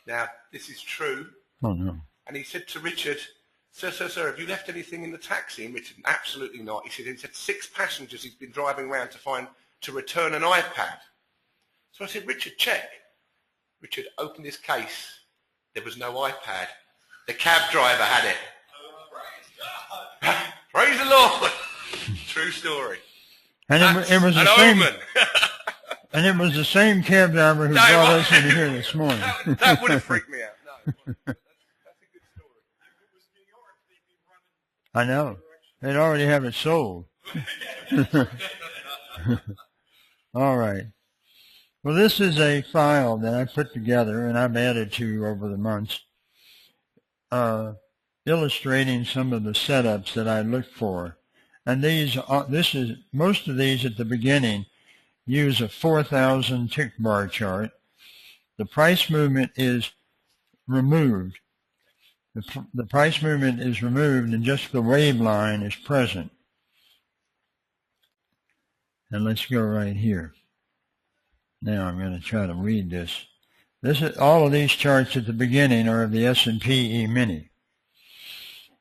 Now, this is true. Oh, no. And he said to Richard, sir, have you left anything in the taxi? And Richard, absolutely not. He said 6 passengers he's been driving around to return an iPad. So I said, Richard, check. Richard opened his case. There was no iPad. The cab driver had it. Oh, praise God. Praise the Lord. True story. And it was the an same. omen. And it was the same cab driver who brought us in here this morning. That would have freaked me out. No, that's a good story. If it was New York, they'd be running. I know. They'd already have it sold. All right. Well, this is a file that I put together and I've added to over the months, illustrating some of the setups that I look for. And most of these at the beginning use a 4,000 tick bar chart. The price movement is removed. The price movement is removed and just the wave line is present. And let's go right here. Now I'm going to try to read this. All of these charts at the beginning are of the S&P E-mini.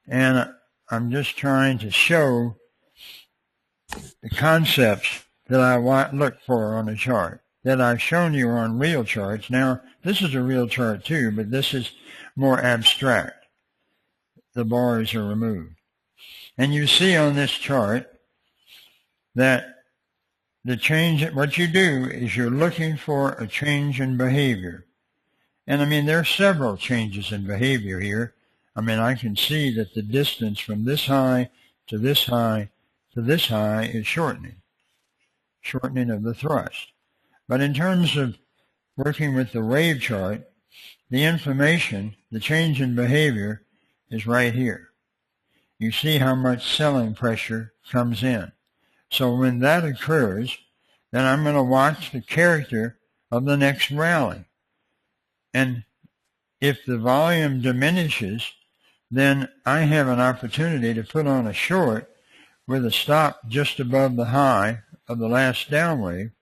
And I'm just trying to show the concepts that I look for on a chart that I've shown you on real charts. Now, this is a real chart too, but this is more abstract. The bars are removed. And you see on this chart that what you do is you're looking for a change in behavior. And I mean, there are several changes in behavior here. I mean, I can see that the distance from this high to this high to this high is shortening of the thrust. But in terms of working with the wave chart, the information, the change in behavior is right here. You see how much selling pressure comes in. So when that occurs, then I'm going to watch the character of the next rally. And if the volume diminishes, then I have an opportunity to put on a short with a stop just above the high of the last downwave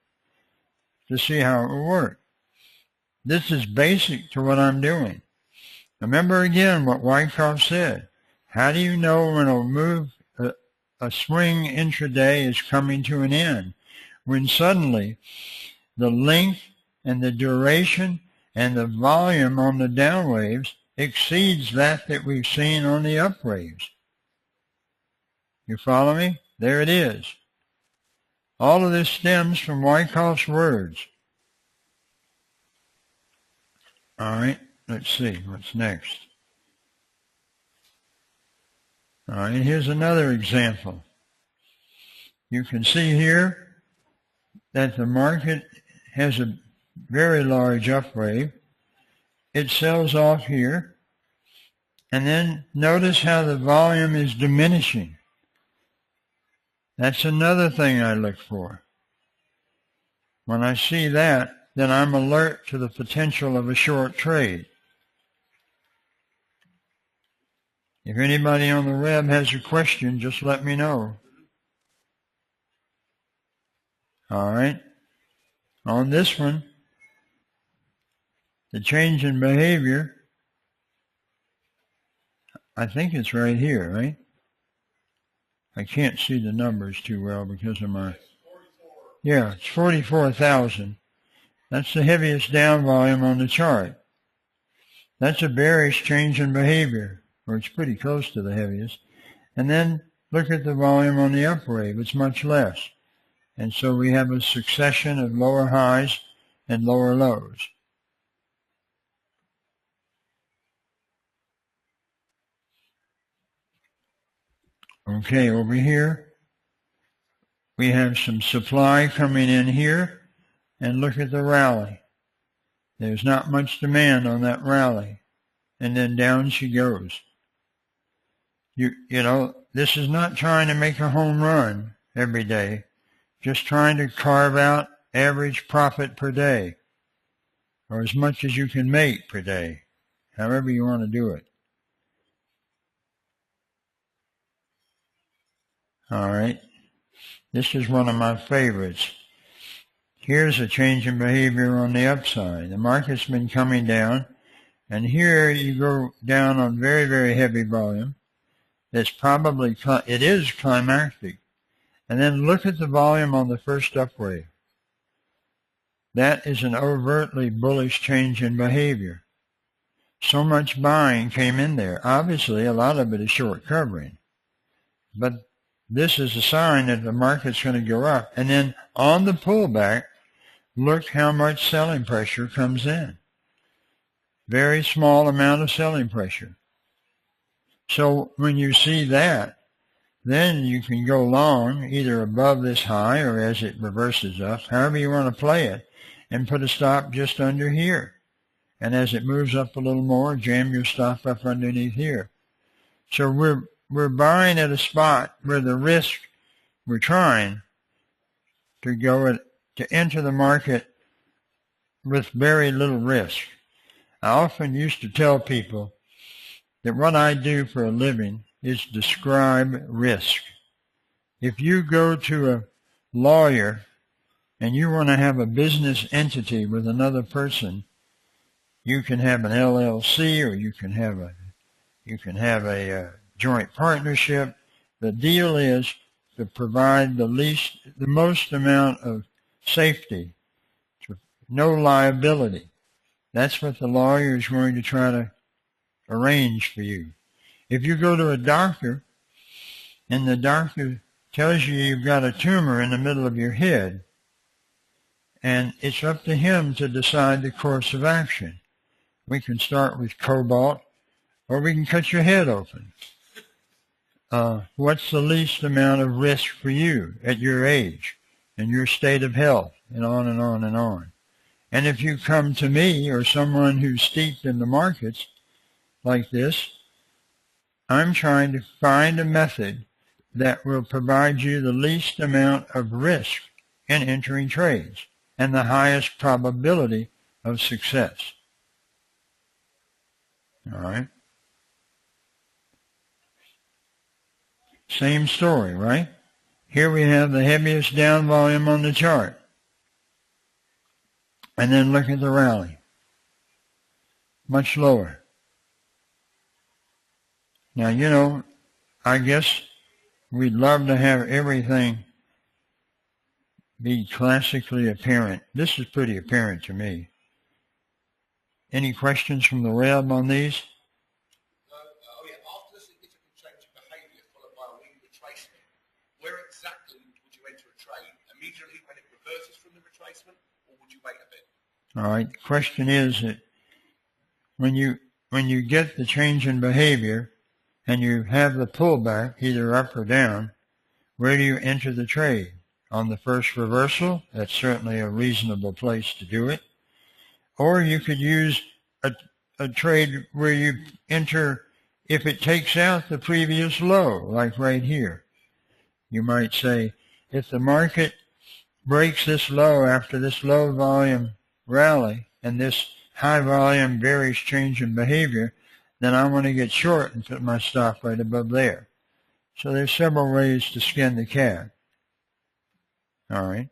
to see how it will work. This is basic to what I'm doing. Remember again what Wyckoff said. How do you know when a swing intraday is coming to an end? When suddenly the length and the duration and the volume on the down waves exceeds that we've seen on the up waves. You follow me? There it is. All of this stems from Wyckoff's words. All right, let's see what's next. All right, here's another example. You can see here that the market has a very large up wave. It sells off here. And then notice how the volume is diminishing. That's another thing I look for. When I see that, then I'm alert to the potential of a short trade. If anybody on the web has a question, just let me know. All right. On this one, the change in behavior, I think it's right here, right? I can't see the numbers too well because of my... Yeah, it's 44,000. That's the heaviest down volume on the chart. That's a bearish change in behavior, or it's pretty close to the heaviest. And then look at the volume on the up wave. It's much less. And so we have a succession of lower highs and lower lows. Okay, over here, we have some supply coming in here, and look at the rally. There's not much demand on that rally, and then down she goes. You know, this is not trying to make a home run every day, just trying to carve out average profit per day, or as much as you can make per day, however you want to do it. All right, this is one of my favorites. Here's a change in behavior on the upside. The market's been coming down, and here you go down on very, very heavy volume. It is climactic. And then look at the volume on the first up wave. That is an overtly bullish change in behavior. So much buying came in there. Obviously, a lot of it is short covering. But this is a sign that the market's going to go up. And then on the pullback, look how much selling pressure comes in. Very small amount of selling pressure. So when you see that, then you can go long either above this high or as it reverses up, however you want to play it, and put a stop just under here. And as it moves up a little more, jam your stop up underneath here. So we're buying at a spot where the risk, we're trying to to enter the market with very little risk. I often used to tell people that what I do for a living is describe risk. If you go to a lawyer and you want to have a business entity with another person, you can have an LLC or you can have a joint partnership. The deal is to provide the most amount of safety, no liability. That's what the lawyer is going to try to arrange for you. If you go to a doctor and the doctor tells you you've got a tumor in the middle of your head, and it's up to him to decide the course of action. We can start with cobalt, or we can cut your head open. What's the least amount of risk for you at your age and your state of health, and on and on and on. And if you come to me or someone who's steeped in the markets like this, I'm trying to find a method that will provide you the least amount of risk in entering trades and the highest probability of success. All right? Same story, right? Here we have the heaviest down volume on the chart. And then look at the rally. Much lower. Now, you know, I guess we'd love to have everything be classically apparent. This is pretty apparent to me. Any questions from the web on these? After the significant change in behavior followed by a weak retracement, where exactly would you enter a trade? Immediately when it reverses from the retracement, or would you wait a bit? All right. The question is that when you get the change in behavior and you have the pullback, either up or down, where do you enter the trade? On the first reversal? That's certainly a reasonable place to do it. Or you could use a trade where you enter if it takes out the previous low, like right here. You might say, if the market breaks this low after this low volume rally and this high volume bearish change in behavior, then I want to get short and put my stop right above there. So there's several ways to skin the cat. All right.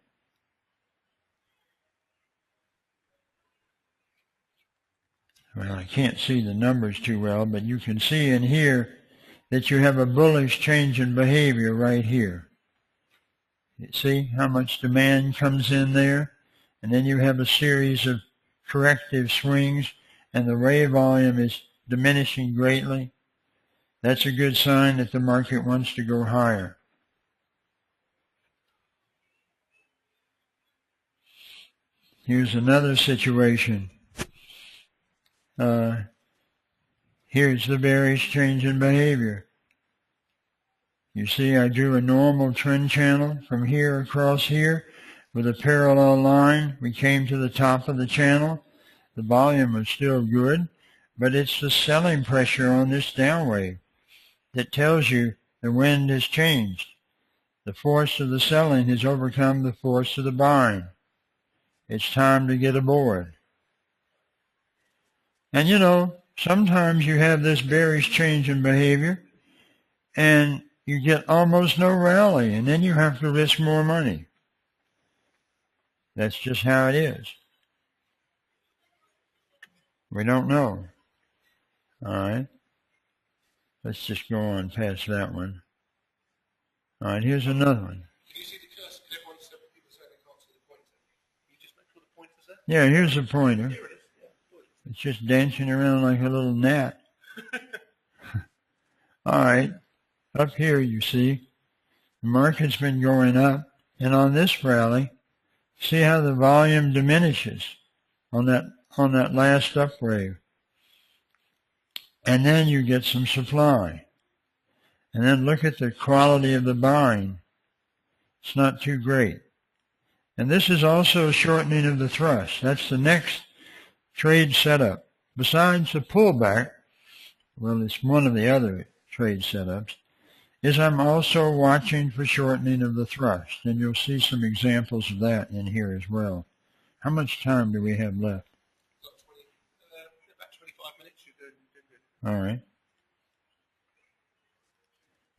Well, I can't see the numbers too well, but you can see in here that you have a bullish change in behavior right here. You see how much demand comes in there? And then you have a series of corrective swings, and the ray volume is diminishing greatly. That's a good sign that the market wants to go higher. Here's another situation. Here's the bearish change in behavior. You see, I drew a normal trend channel from here across here with a parallel line. We came to the top of the channel. The volume was still good, but it's the selling pressure on this down wave that tells you the wind has changed. The force of the selling has overcome the force of the buying. It's time to get aboard. And you know, sometimes you have this bearish change in behavior and you get almost no rally, and then you have to risk more money. That's just how it is. We don't know. All right. Let's just go on past that one. All right, here's another one. Can you see the cursor? Everyone said people say they can't see the pointer. Can you just make sure the pointer's there? Yeah, here's a pointer. Here it is. Yeah, it's just dancing around like a little gnat. All right. Up here, you see, the market's been going up, and on this rally, See how the volume diminishes on that last up wave. And then you get some supply. And then look at the quality of the buying. It's not too great. And this is also a shortening of the thrust. That's the next trade setup. Besides the pullback, well, it's one of the other trade setups, is I'm also watching for shortening of the thrust. And you'll see some examples of that in here as well. How much time do we have left? About 25 minutes. You're good. All right.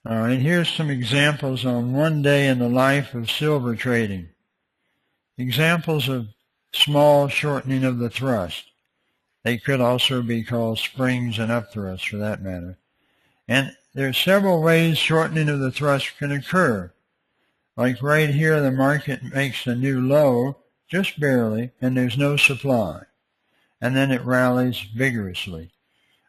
All right, here's some examples on one day in the life of silver trading. Examples of small shortening of the thrust. They could also be called springs and upthrusts for that matter. And there are several ways shortening of the thrust can occur. Like right here, the market makes a new low, just barely, and there's no supply. And then it rallies vigorously.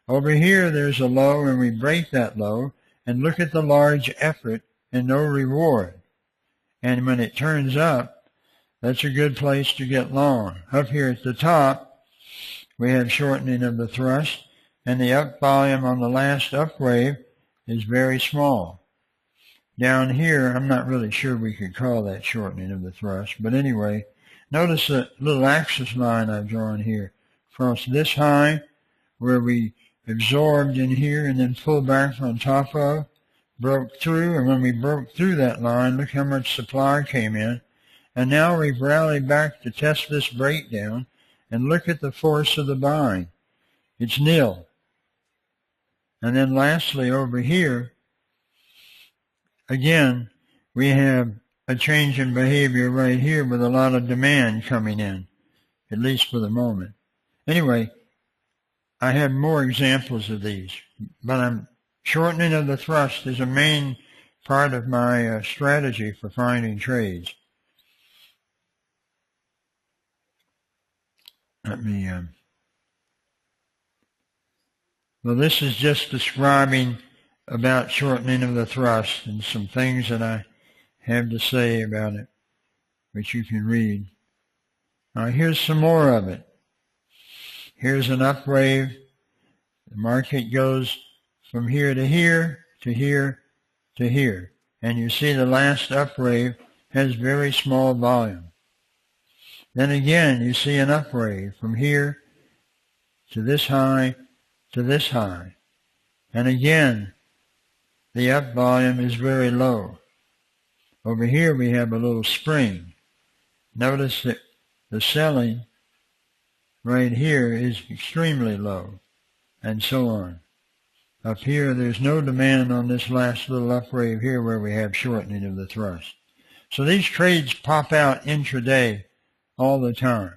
Over here, there's a low, and we break that low, and look at the large effort and no reward. And when it turns up, that's a good place to get long. Up here at the top, we have shortening of the thrust, and the up volume on the last up wave is very small. Down here, I'm not really sure we could call that shortening of the thrust, but anyway, notice the little axis line I've drawn here. Across this high, where we absorbed in here and then pulled back on top of, broke through, and when we broke through that line, look how much supply came in. And now we've rallied back to test this breakdown, and look at the force of the buying. It's nil. And then lastly, over here, again, we have a change in behavior right here with a lot of demand coming in, at least for the moment. Anyway, I have more examples of these, but shortening of the thrust is a main part of my strategy for finding trades. Well, this is just describing about shortening of the thrust and some things that I have to say about it, which you can read. Now, here's some more of it. Here's an up wave. The market goes from here to here, to here, to here. And you see the last up wave has very small volume. Then again, you see an up wave from here to this high, to this high. And again, the up volume is very low. Over here we have a little spring. Notice that the selling right here is extremely low, and so on. Up here, there's no demand on this last little up wave here where we have shortening of the thrust. So these trades pop out intraday all the time.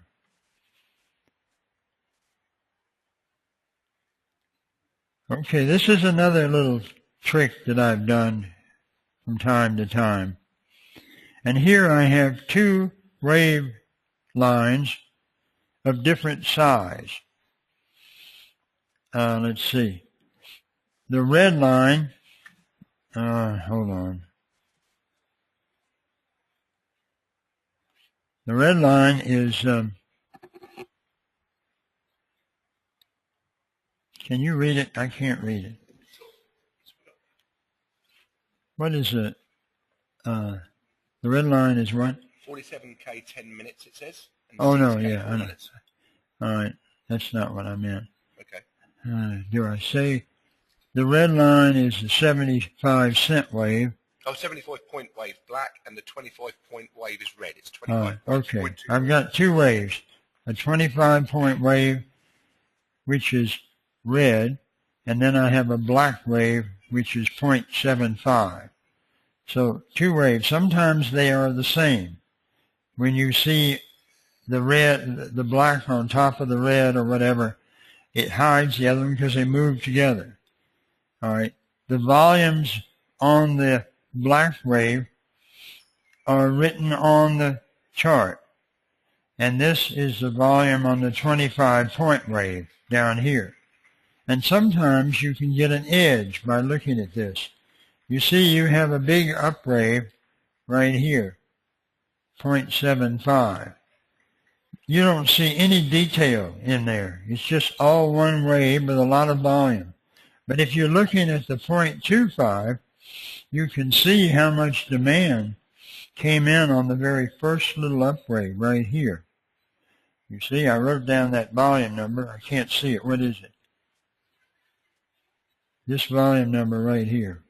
Okay, this is another little trick that I've done from time to time. And here I have two wave lines of different size. Let's see. The red line, hold on. The red line is, can you read it? I can't read it. What is it? The red line is what? 47K 10 minutes, it says. Oh, no, yeah, I know. All right, that's not what I meant. Okay. Do I say the red line is the 75-cent wave? Oh, 75-point wave black, and the 25-point wave is red. It's 25 okay. I've got two waves. A 25-point wave, which is red, and then I have a black wave, which is 0.75. So two waves. Sometimes they are the same. When you see the red, the black on top of the red or whatever, it hides the other one because they move together. All right. The volumes on the black wave are written on the chart. And this is the volume on the 25-point wave down here. And sometimes you can get an edge by looking at this. You see you have a big up wave right here. 0.75. You don't see any detail in there. It's just all one wave with a lot of volume. But if you're looking at the 0.25, you can see how much demand came in on the very first little upgrade right here. You see, I wrote down that volume number. I can't see it. What is it? This volume number right here.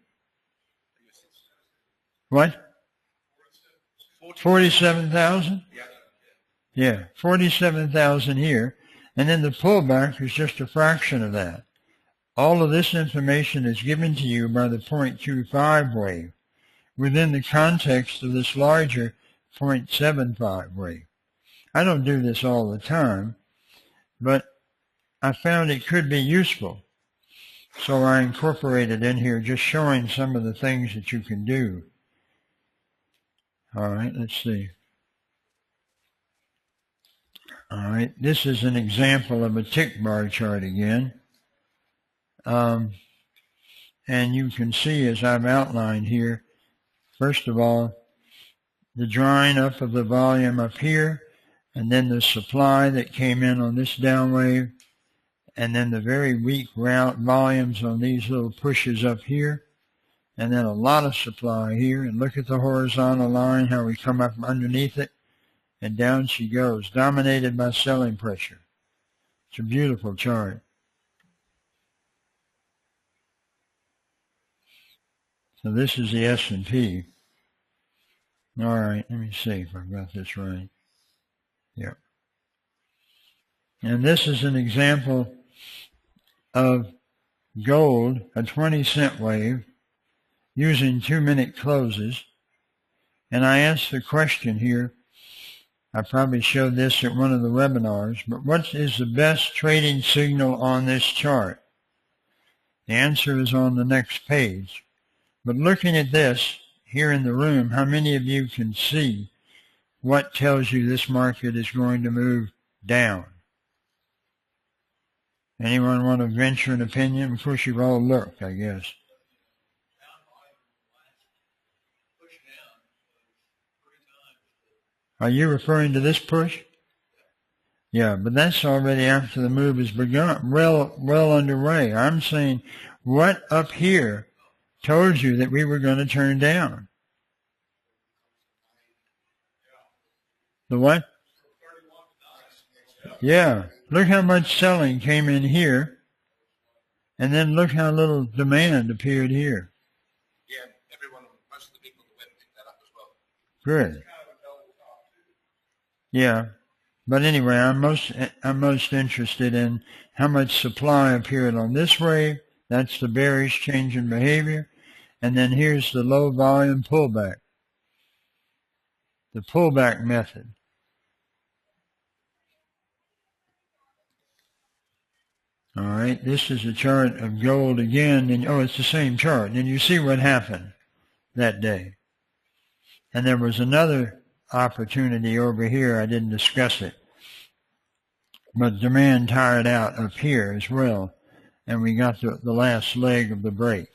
What? 47,000? Yeah, 47,000 here. And then the pullback is just a fraction of that. All of this information is given to you by the 0.25 wave within the context of this larger 0.75 wave. I don't do this all the time, but I found it could be useful. So I incorporated in here just showing some of the things that you can do. All right, let's see. All right, this is an example of a tick bar chart again. And you can see, as I've outlined here, first of all, the drying up of the volume up here, and then the supply that came in on this down wave, and then the very weak volumes on these little pushes up here, and then a lot of supply here. And look at the horizontal line, how we come up underneath it, and down she goes, dominated by selling pressure. It's a beautiful chart. So this is the S&P. All right, let me see if I've got this right. Yep. And this is an example of gold, a 20-cent wave, using 2-minute closes. And I asked the question here, I probably showed this at one of the webinars, but what is the best trading signal on this chart? The answer is on the next page. But looking at this here in the room, how many of you can see what tells you this market is going to move down? Anyone want to venture an opinion? Of course, you've all looked, I guess. Are you referring to this push? Yeah, but that's already after the move has begun, well underway. I'm saying what up here told you that we were going to turn down? The what? Yeah, look how much selling came in here, and then look how little demand appeared here. Yeah, most of the people that went picked that up as well. Good. Yeah, but anyway, I'm most interested in how much supply appeared on this wave. That's the bearish change in behavior. And then here's the low volume pullback, the pullback method. All right, this is a chart of gold again. And, oh, it's the same chart. And you see what happened that day. And there was another opportunity over here. I didn't discuss it. But demand tired out up here as well. And we got the last leg of the break.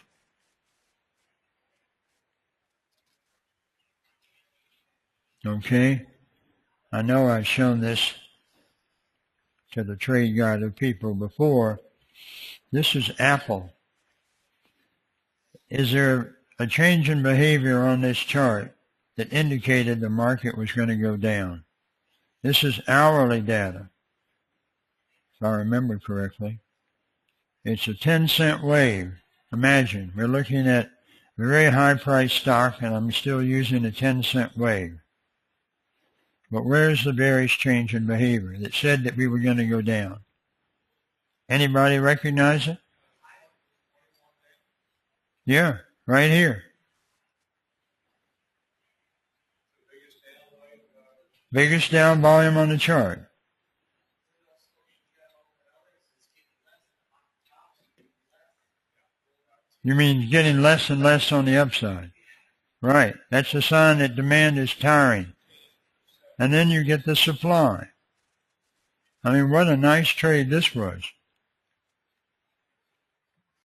Okay? I know I've shown this to the trade guide of people before. This is Apple. Is there a change in behavior on this chart that indicated the market was going to go down? This is hourly data, if I remember correctly. It's a 10-cent wave. Imagine, we're looking at a very high-priced stock, and I'm still using a 10-cent wave. But where's the bearish change in behavior that said that we were going to go down? Anybody recognize it? Yeah, right here. Biggest down volume on the chart. You mean getting less and less on the upside. Right. That's a sign that demand is tiring. And then you get the supply. I mean, what a nice trade this was.